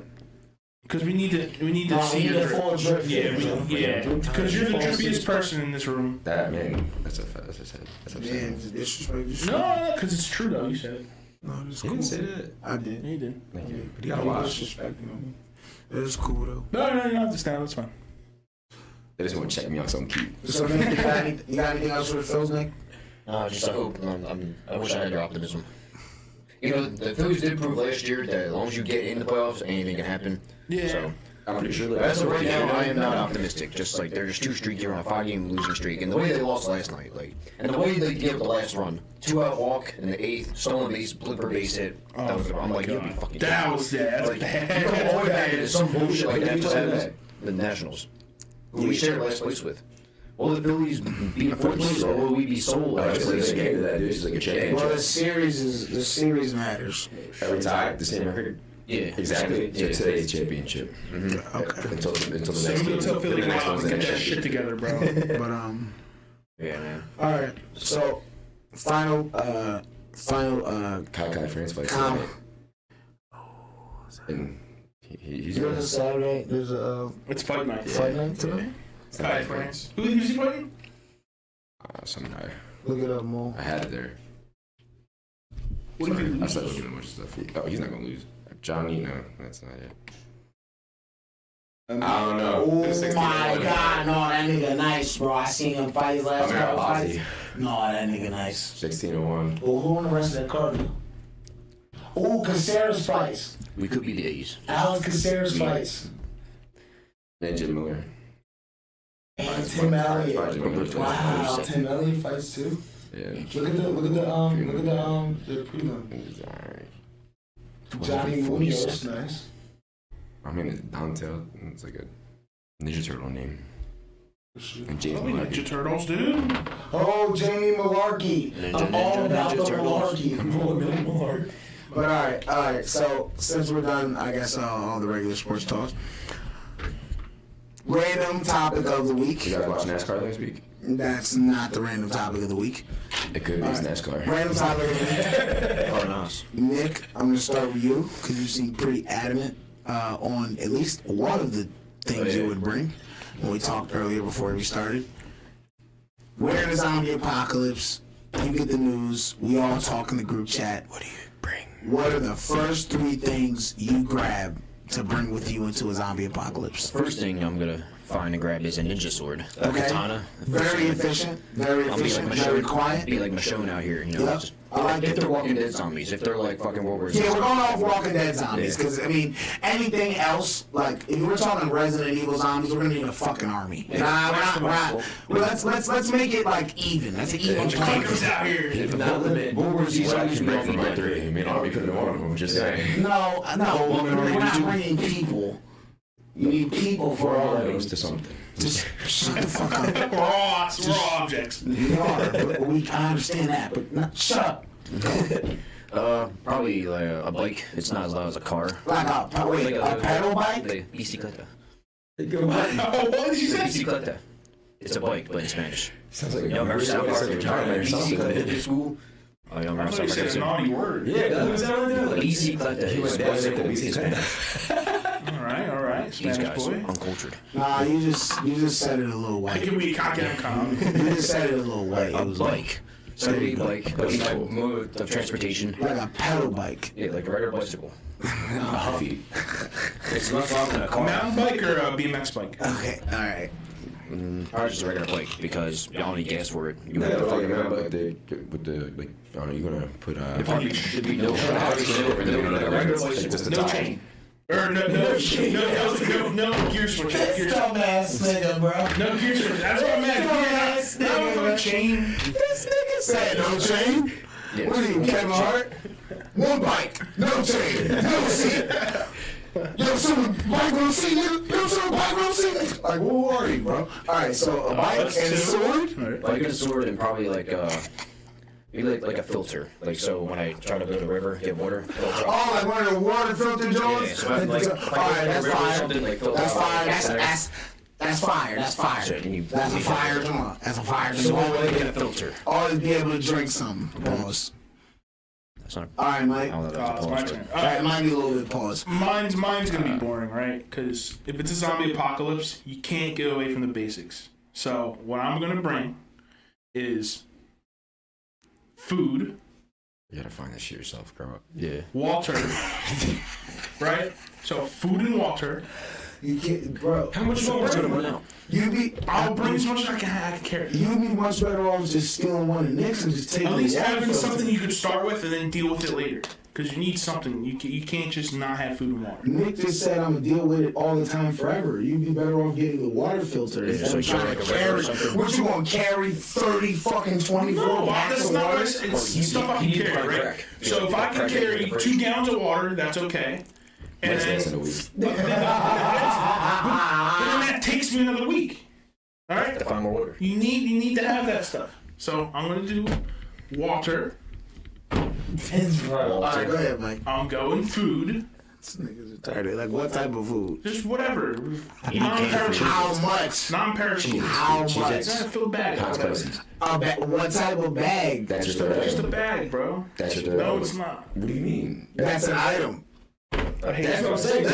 Because we need to see you your full drip. Yeah, because you're the drippiest person in this room. That man, that's Man, it's disrespectful. No, because it's true though. You said it. No, it's You cool. didn't say that. I did. Yeah, you did. Thank you. But You you gotta watch. disrespecting me. It's cool though. No, you don't have to stand. That's fine. They just want to check me on something cute. So, man, you got anything else for the Phils, Nick? Just I hope. I wish I had your optimism. You know, the Phillies did prove last year that as long as you get in the playoffs, anything can happen. Yeah. So, I'm pretty sure as of right now, I am not optimistic. Just like they're just too streaky on a 5-game losing streak, and the way they lost last night, and the way they gave up the last run, 2-out walk in the 8th, stolen base, blooper base hit. I'm like, you'll be fucking. That was that's like, bad. you go all the way back into some bullshit like that just happened. The Nationals, who we shared last place with. Will the Phillies be in 4th place, or will we be sold last place? It's like a championship. Well, the series matters. Every time, the same record. Yeah, Exactly. So today's championship. Okay. Until the next So game. we'll tell Philly The next now one's to the get that next. shit together, bro. But yeah, man. all right. So, final Kai France fight. comment. And he's There's a Saturday. There's a It's fight night. fight night tonight. Kai France. Who's he fighting? some guy. Look it up, Mo. I had it there. What if he I loses? started looking at a bunch of stuff. Oh, he's not gonna lose. Johnny, no, that's not it. I don't know. Oh It's 16 my and God, no, that nigga nice, bro. I seen him fight his last Amir couple Alazzi. fights. No, that nigga nice. 16-1. Well, who on the rest of that card? Oh, Caceres fights. We could be the A's. Alex Caceres fights. Ninja Miller. And Tim Elliott. Wow. Wow, Tim Elliott fights too. Yeah. Look at the prelim. Alright. Johnny Munoz, nice. I mean, it's Dontel. It's like a Ninja Turtle name. And James Oh, we like Malarkey. your turtles, dude. Oh, Jamie Malarkey. I'm all about the Malarkey. But all right. So since we're done, I guess all the regular sports talks. Random topic of the week. You guys watch NASCAR last week? That's not the random topic of the week. It could be. It's NASCAR. Random topic of the week. Pardon us. Nick, I'm gonna start with you because you seem pretty adamant on at least one of the things you would bring when we talked earlier before we started. We're in a zombie apocalypse. You get the news. We all talk in the group chat. What do you bring? What are the first 3 things you grab to bring with you into a zombie apocalypse? First thing I'm gonna find and grab is a ninja sword, a Okay. katana. Very efficient. Very I'll be efficient. like Very Michonne. quiet. Be like Michonne out here, you know. Yep. Just I like If it. they're Walking Dead zombies, if they're like fucking World War Z. Yeah, we're going off Walking Dead zombies because I mean anything else like if we're talking Resident Evil zombies, we're gonna need a fucking army. Well, let's make it like even. That's an even playing Clickers field. out here. If not limit, World War Z zombies would be for my 3. I mean, Army could have been one of them. Just saying. No, we're not bringing people. You need people for all of It it. was to something. Just shut the fuck up. We're all objects. We are, but I understand that, but not, shut up. Probably like a bike. It's not as loud as a car. Like a pedal bike? Like bicicleta. Oh, what did you say? Bicicleta. It's a bike, but in Spanish. Sounds like a Y'all remember South Park? vagina or something. Bicicleta in school? Oh, y'all I remember thought you South said a Park? naughty word. Yeah, that was that right Bicicleta is bicycle. All right. These Spanish guys, boy. uncultured. Nah, you just said it a little I way. can be cocky and calm. You just said it a little way. A It was bike. So a bike, but in that mode of transportation. like a pedal bike. Yeah, like a regular bicycle. Feet. It's much louder than a car. Mountain bike or a BMX bike? Okay, all right. Ours is a regular bike because y'all need gas for it. You Yeah, have to fucking fucking man, but with the like, I don't know, you're gonna put should be no No chain. Or no gear switch. Dumbass nigga, bro. No gear switch. That's what I meant. No fucking chain. This nigga said no chain. Yes. What are you, Kevin Hart? One bike, no chain, no seat. You ever seen a bike with a seat, nigga? You ever seen a bike with a seat? Like, who are you, bro? Alright, so a bike and a sword? Like a sword and probably like maybe like a filter. Like so when I try to go to the river, get water. Oh, like one of the water filter joints? Yeah, so I like Alright, that's fire. That's fire. That's fire. That's fire. So you- That's a fire joint. That's a fire So joint. like in a filter. Always be able to drink something. Pause. That's not. Alright, Mike. I don't know if that's a It's my pause, turn. Alright, might be a little bit pause. Mine's gonna be boring, right? Because if it's a zombie apocalypse, you can't get away from the basics. So what I'm gonna bring is food, You gotta find that shit yourself, grow up. Yeah. water, right? So food and water. You can't, bro. How much more is gonna run out? I'll bring as much as I can carry. You'd be much better off just stealing one of Nick's and just taking At least the water having filter. something you could start with and then deal with it later. Because you need something. You can't just not have food and water. Nick just said I'm gonna deal with it all the time forever. You'd be better off getting the water filter instead so of you trying like to a river or carry. something? What you gonna carry 30 fucking 24 No, packs that's of not water? what it's stuff I can you need to carry, find right? crack. So if I can carry 2 gallons of water, that's okay. And That's then, less than a week. but then that takes me another week. All right? To find more water. You need to have that stuff. So I'm gonna do water. Alright, go ahead, Mike. I'm going food. This nigga's retarded. Like, what type of food? Just whatever. Non-perishable. How much? Non-perishable. How I much? feel bad. Hot Whatever. spices. What type of bag? That's Just your third a item. bag, bro. That's your third No, item. it's not. What do you mean? That's an item. That's what I'm saying.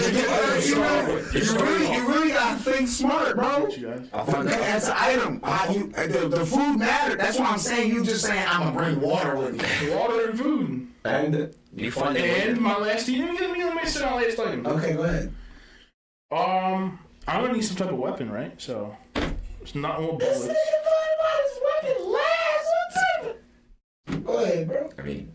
You really gotta think smart, bro. You guys. I'll find out. That's an item. The food matter. That's why I'm saying you just saying I'm gonna bring water with me. Water and food. And You find it And later. my last item. Let me say my last item. Okay, go ahead. I'm gonna need some type of weapon, right? So it's not more bullets. Go ahead, bro. I mean,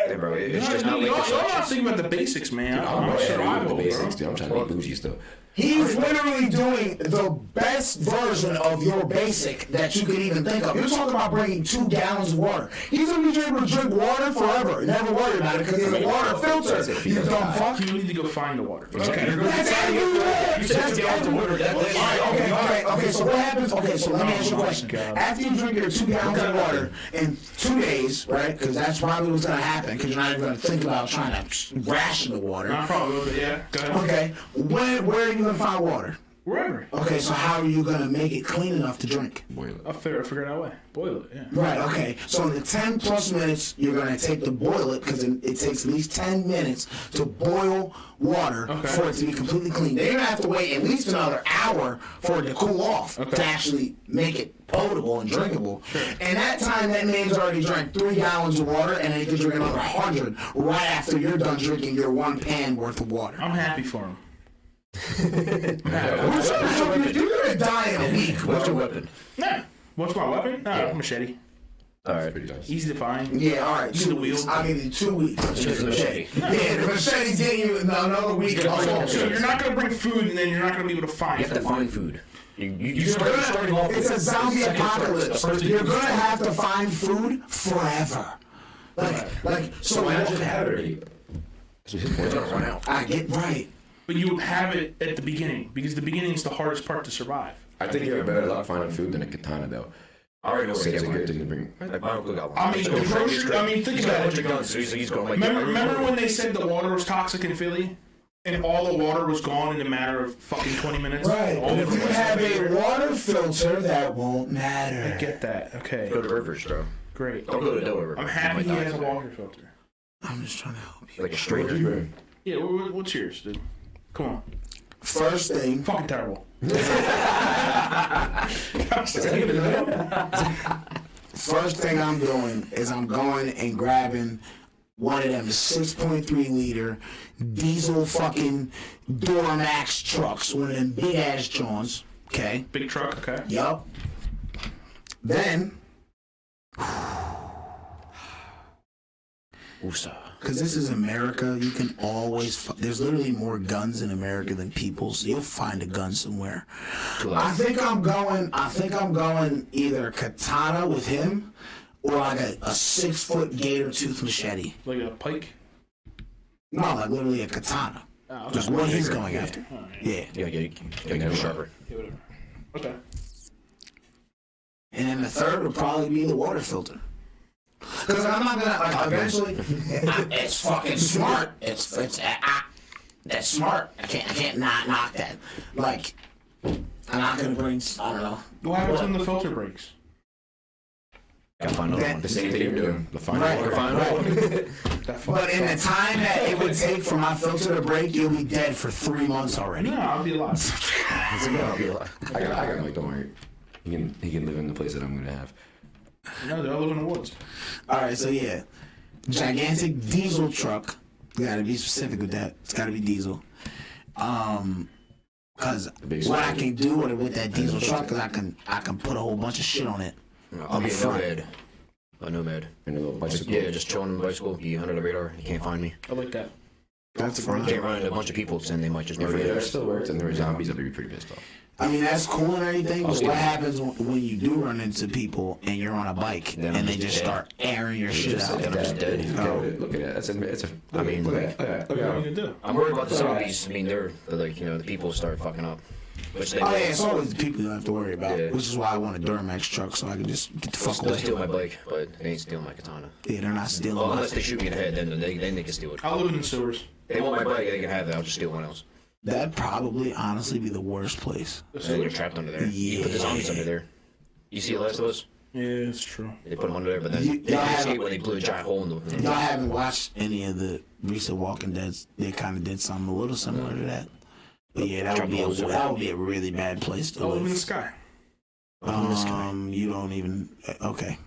Hey, bro, it's just not Y'all like not thinking about the basics, man. I'm I'm not sure survival, the basics, bro. dude. I'm trying to be bougie still. He's literally doing the best version of your basic that you could even think of. You're talking about bringing 2 gallons of water. He's gonna be able to drink water forever. Never worry about it because there's a water filter. You dumb fuck. You need to go find the water. Okay. That's everywhere. That's everywhere. Okay. So what happens? Okay, so let me ask you a question. After you drink your 2 gallons of water in 2 days, right? Because that's probably what's gonna happen. Because you're not even gonna think about trying to ration the water. Not probably, but yeah. Go ahead. Okay. Where are you gonna find water? Wherever. Okay, so how are you gonna make it clean enough to drink? Boil it. I'll figure it out way. Boil it, yeah. Right, okay. So in the 10 plus minutes, you're going to take to boil it because it takes at least 10 minutes to boil water for it to be completely clean. Then you're going to have to wait at least another hour for it to cool off to actually make it potable and drinkable. And that time, that man's already drank 3 gallons of water and then he can drink another 100 right after you're done drinking your 1 pan worth of water. I'm happy for him. You're going to die in a week. What's your weapon? Nah. What's my weapon? Machete. All right. Pretty nice. Easy to find. Yeah, all right. Use 2 the weeks. wheel. I'll give you 2 weeks. Just a machete. Yeah, the machete's getting you another week. So you're not gonna bring food, and then you're not gonna be able to find. You have to find food. It's a zombie apocalypse. You're gonna have to find food forever. So Why not just have it already? So his points don't run out. I get right. But you have it at the beginning because the beginning is the hardest part to survive. I think you have better luck finding food than a katana, though. I already know So where it's to a get good one. thing to bring. Like, my uncle got one. I mean, the grocery. I mean, think He's got a about bunch of it. guns, so he's going like. Remember when they said the water was toxic in Philly, and all the water was gone in a matter of fucking 20 minutes? Right. All And if the you have a water filter, that won't I matter. get that. Okay. Go to Rivers, bro. Great. Don't go to Delaware River. I'm happy he You might has a die. water filter. I'm just trying to help you. Like a stranger. Yeah. What's yours, dude? Come on. First thing. Fucking terrible. First thing I'm doing is I'm going and grabbing one of them 6.3 liter diesel fucking Duramax trucks, one of them big ass Johns. Okay. Big truck. Okay. Yup. Then, Usa. because this is America, you can always. There's literally more guns in America than people, so you'll find a gun somewhere. I think I'm going either katana with him, or like a 6-foot gator tooth machete. Like a pike. No, like literally a katana. Oh, Just what he's going after. All right. Yeah. Yeah, get it sharper. Yeah, whatever. Okay. And then the third would probably be the water filter. Because I'm not gonna like eventually. It's fucking smart. It's that's smart. I can't not knock that. Like I'm not gonna bring. I don't know. What happens when the filter breaks? Gotta find another That- one. The same thing you're doing. The final Right, water. right. That But in the time that it would take for my filter to break, you'll be dead for 3 months already. No, I'll be alive. It's like, I'll be alive. I got Mike, don't worry. He can live in the place that I'm gonna have. No, they all live in the woods. All right, so yeah, gigantic diesel truck. You gotta be specific with that. It's gotta be diesel. Cause what I can do with that diesel truck is I can put a whole bunch of shit on it. I'll be a front. nomad. A nomad. And a little bicycle. Yeah, just chilling on the bicycle. You under the radar. You can't find me. I like that. That's You fine. can't run into a bunch of people, and they might just If never the radar get still worked and there were zombies, I'd be pretty pissed off. I mean, that's cool and everything, but see what that. happens when you do run into people and you're on a bike Then and I'm they just just dead. start airing your shit out? I'm just dead. Look at it. It's a. I mean, look at that. Look What are at you that. gonna do? I'm worried about the zombies. I mean, they're like, the people start fucking up. Which they Oh will. yeah, it's always the people you have to worry about, Yeah. which is why I want a Duramax truck so I can just get the fuck They'll steal away. my bike, but they ain't stealing my katana. Yeah, they're not stealing Well, my unless they shoot me in the head, then they can steal it. I live in the sewers. They want my bike, they can have it. I'll just steal one else. That'd probably honestly be the worst place. The And then you're sewers? trapped under there. You put the zombies under there. You see The Last of Us? Yeah, it's true. They put them under there, but then You- they y'all can have- escape when they blew a giant hole in the. Y'all haven't watched any of the recent Walking Deads. They kind of did something a little similar to that. But yeah, that would be a really bad place to I live in the live. sky. You don't even. Okay.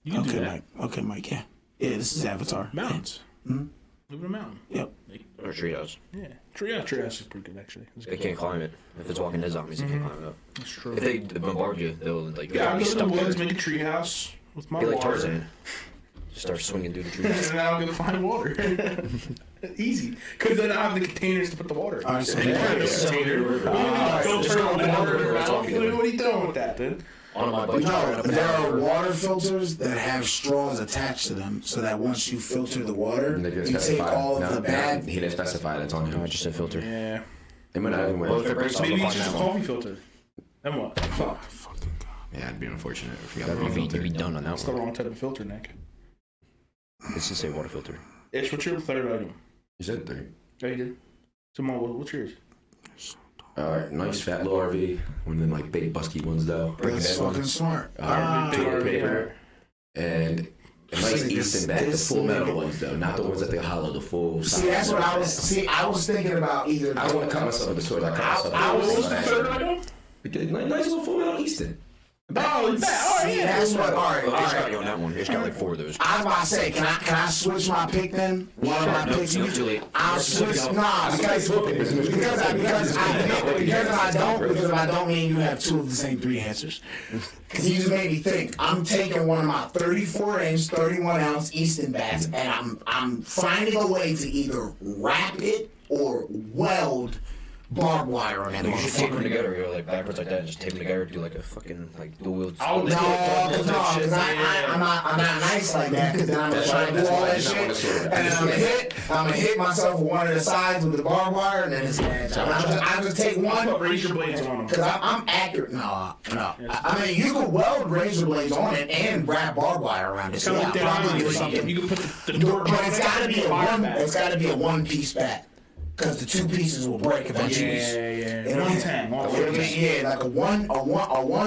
You can do Okay, that. Mike. Okay, Mike. Yeah. Yeah, this is Avatar. Mountains. Hmm? Live in a mountain. Yep. Or treehouse. Yeah. Treehouse is pretty good, actually. It's They good. can't climb it. If it's Walking Dead zombies, they can't climb it up. That's true. If they bombard you, they'll like Yeah, I'll be go to the stuck woods, there. make a treehouse with my Be like water. Tarzan. Just start swinging through the And trees. then I'll go find water. Easy. Because then I have the containers to put the water in. All right, so Yeah, yeah, it's a container. Filter on the water. What are you doing with that, dude? On my bike. No, there are water filters that have straws attached to them, so that once you filter the water, And they didn't you take specify. all of No, the bad. He didn't specify that's on No, I him. just said filter. Yeah. They might not even Well, if it wear. breaks, I'll Maybe go it's find just a that one. coffee filter. Then what? Fuck. Yeah, it'd be unfortunate if we got the That'd wrong be, filter. you'd be done on that That's the one. wrong type of filter, Nick. It's just say water filter. Ish, what's your third item? You said 3. Oh, you did? Simone, what's yours? Alright, nice fat low RV. One of them like big busky ones though. That's That one. fucking smart. Big Paper, RV, paper. And a nice Easton back, the full metal ones though, not the ones that they hollow, the full. See, that's what I was. See, I was thinking about either. I don't want to cut myself with the sword. I cut myself. I was- What's the third item? Nice little full metal Easton. Oh, yeah. That's what. All right. It's got you on that one. It's got like 4 of those. I was about to say, can I switch my pick then? One of my picks. No, too late. I'll switch. Nah, because if I don't mean you have 2 of the same 3 answers. Because you just made me think. I'm taking one of my 34-inch, 31-ounce Easton bats, and I'm finding a way to either wrap it or weld barbed wire on that You should tape them motherfucker. together, go like backwards like that, and just tape them together, do like a fucking like dual wield. Oh, No, because I'm not nice like that. Because then I'm gonna try to do all that shit, and then I'm gonna hit myself with one of the sides with the barbed wire, and then it's I'm just take one. Put razor blades on them. Because I'm accurate. No. I mean, you could weld razor blades on it and wrap barbed wire around it. So Kind of like yeah, that probably do iron, something. you can put the door. But it's gotta be a one-piece bat. Because the 2 pieces will break eventually. Yeah. You know? 110. Yeah, like a one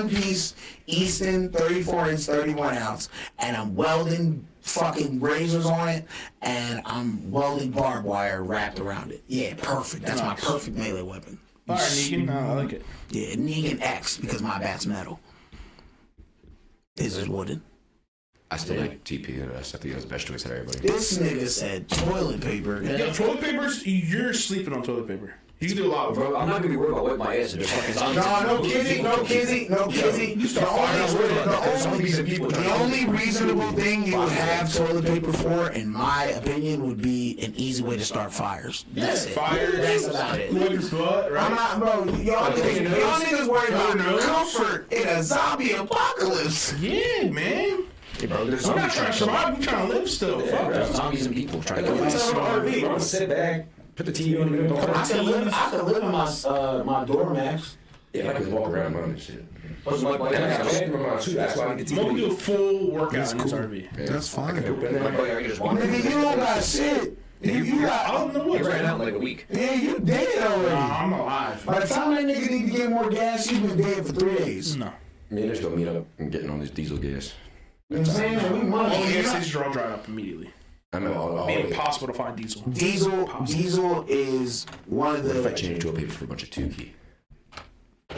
piece Easton 34-inch, 31-ounce, and I'm welding fucking razors on it, and I'm welding barbed wire wrapped around it. Yeah, perfect. That's my perfect melee weapon. All right, Negan. I like it. Yeah, Negan X because my bat's metal. His is wooden. I still like TP. I think that's the best choice out of everybody. This nigga said toilet paper. Yo, toilet papers. You're sleeping on toilet paper. You can do a lot, bro. Bro, I'm not gonna be worried about wetting my ass and just fucking zombies. No kizzy. The only reasonable thing you would have toilet paper for, in my opinion, would be an easy way to start fires. That's it. Fires. That's about it. Cool your butt, right? I'm not, bro. Y'all niggas worried about comfort in a zombie apocalypse. Yeah, man. Hey, bro, there's I'm not zombies trying to survive. I'm trying to live still. Fuck There's that. zombies and people trying to kill Let's us. have an RV. I'm gonna sit back, put the TV on the middle. I could live in my dorm max. Yeah, I can walk around and shit. What's my And I got a bedroom on too. That's why I get the I'm gonna do a TV. full workout in this RV. That's fine. I can just wander. Nigga, you don't got shit. You I got. don't know He what. ran out in like a week. Yeah, you dead already. I'm alive. By the time that nigga need to get more gas, you been dead for 3 days. No. Me and this gonna meet up and getting on this diesel gas. You know what I'm saying? We All money. the gas stations are all dried up immediately. I know all It'd of be it. impossible to find diesel. Diesel is one of If I the. change to a paper for a bunch of Tukey. All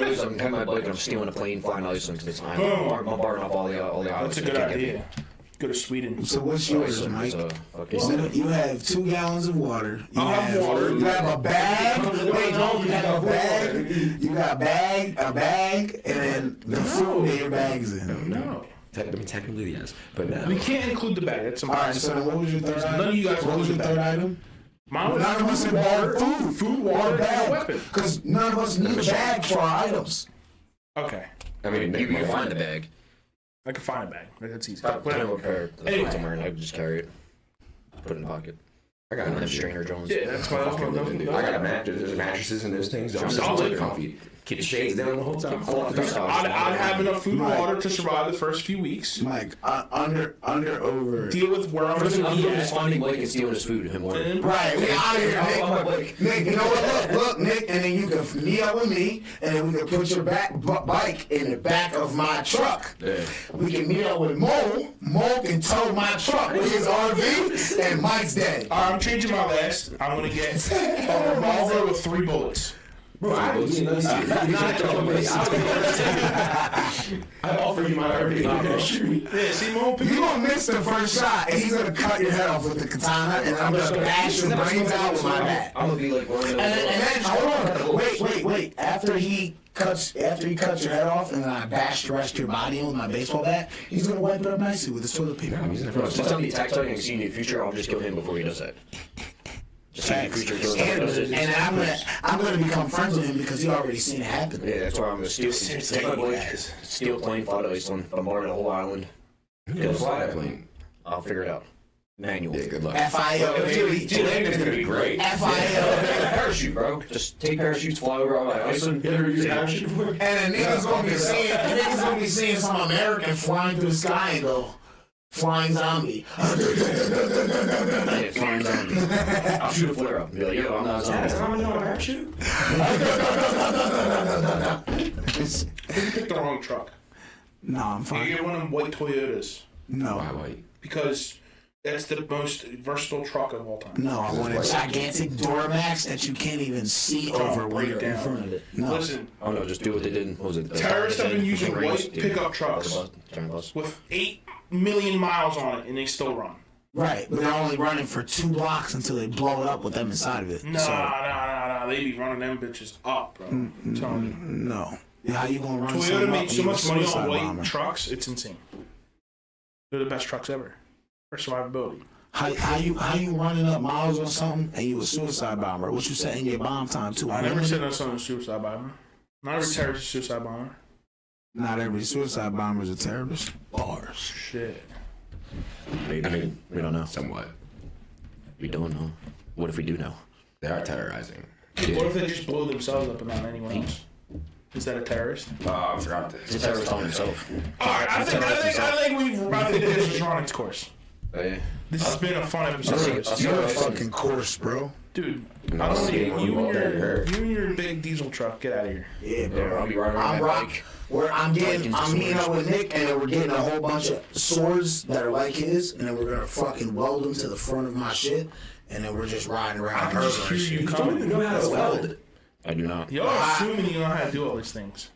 it is, I'm having my bike and I'm stealing a plane, flying to Iceland because I'm bombarding off all the That's a good idea. Go to Sweden. So what's yours, Mike? You have 2 gallons of water. You I have water. You have a bag. Wait, no, you have a bag. You got a bag, and then the food that your bag's in. No. Technically, yes. But no. We can't include the bag. That's All right. impossible. So then what was your third item? None of you guys What was your include third the bag. item? Mine was None of us involved food, water, and a bag. weapon. Because none of us need a bag for our items. Okay. I mean, You can find the bag. I can find a bag. That's easy. Put it Whatever. over Anyway. somewhere and I just carry it. Put it in the pocket. I got And then an strainer Jones. Yeah, that's why I was I got a mattress. There's mattresses and those things. I'm Solid. comfy. Keep the shades down the whole time. I'd have enough food and water to survive the first few weeks. Mike, under, over. Deal with where I'm I'm going to just finding Blake and stealing his food and him ordering. Right, we out here, I'm on my Nick. bike. Nick, you know what? Look, Nick, and then you can meet up with me, and then we can put your bike in the back of my truck. Yeah. We can meet up with Mo. Mo can tow my truck with his RV, and Mike's dead. All right, I'm changing my last. I'm going to get a revolver with 3 bullets. Bro, I offer you my RV. Yeah, see, Mo, You gonna miss the first shot, and he's gonna cut your head off with the katana, and I'm gonna bash your brains out with my bat. I'm gonna be like one of those. And then hold on, wait. After he cuts your head off, and then I bash the rest of your body in with my baseball bat, he's gonna wipe it up nicely with his toilet paper. Just tell me attack target and see in the future. I'll just kill him before he does that. Just see in the future. Kill him before he does it. And I'm gonna become friends with him because he already seen it happen. Yeah, that's why I'm gonna steal. Take my Blake, steal a plane, fly to Iceland, bombard the whole island. Go fly that plane. I'll figure it out. Manual. Yeah, good luck. FIO, baby. Landing's gonna be great. FIO. Parachute, bro. Just take parachutes, fly over all that Iceland. You ever use a parachute before? And the niggas gonna be seeing some American flying through the sky and go, flying zombie. Yeah, flying zombie. I'll shoot a flare up and be like, yo, I'm not a zombie. Zombie on a parachute? You picked the wrong truck. No, I'm You fine. get one of them white Toyotas. No. Why white? Because That's the most versatile truck of all time. No, I want a gigantic Duramax that you can't even see over when you're in front of it. No. Listen, Oh no, just do what they did. What was it? terrorists have been using white pickup trucks Giant bus. with 8 million miles on it, and they still run. Right, but they're only running for 2 blocks until they blow it up with them inside of it. Nah. They be running them bitches up, bro. I'm telling you. No. How you gonna run Toyota something made up so and much you're a money suicide on white bomber? trucks, it's insane. They're the best trucks ever for survivability. How you running up miles on something and you a suicide bomber? What you setting your bomb time to? I never said that's on a suicide bomber. Not every terrorist is a suicide bomber. Not every suicide bomber is a terrorist. Bars. Shit. Maybe. I mean, we don't know. Somewhat. We don't know. What if we do know? They are terrorizing. What if they just blow themselves up and not anyone else? Is that a terrorist? Oh, I forgot He's a this. terrorist on himself. All right, I think this is run its course. Hey, This has been a fun episode. You're a fucking course, bro. Dude, No, I don't I'm need getting you all and hurt. your big diesel truck. Get out of here. Yeah, bro. I'll be riding I'm around rock. like I'm meeting swords. up with Nick, and then we're getting a whole bunch of swords that are like his, and then we're gonna fucking weld them to the front of my shit, and then we're just riding around. I can just Herbert and hear you shit. coming. know how to weld. I do not. Y'all are assuming you know how to do all these things.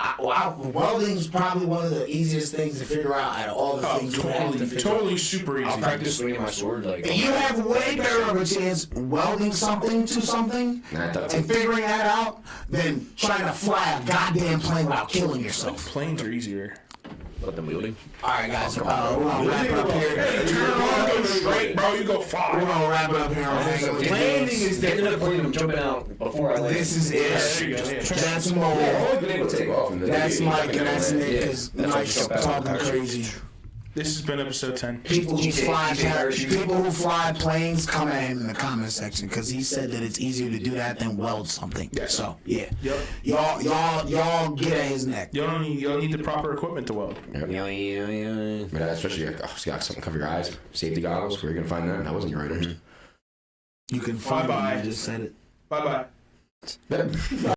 Welding's probably one of the easiest things to figure out out of all the things you have to figure out. Totally super easy. I'll practice swinging my sword like. And you have way better of a chance welding something to something Nah, that's and figuring that out than trying to fly a goddamn plane without killing yourself. Planes are easier. Let them wielding. All right, guys, we're gonna wrap it up here. Go straight, bro. You go We're far. gonna wrap it up here on Hang Up with the Landing Games. is the plane. I'm jumping out before I land. This is it. That's Mo. I've been able to take off. That's Mike, and that's Nick, Yeah, because that's Mike's what talking crazy. This has been episode 10. People who fly planes, come at him in the comment section because he said that it's easier to do that than weld something. Yes. So yeah, Yep. y'all get at his neck. Y'all need the proper equipment to weld. Yeah. But especially, you got something cover your eyes. Safety goggles. Where are you gonna find that? That wasn't your items. You can find Bye-bye. it. I just said it. Bye bye.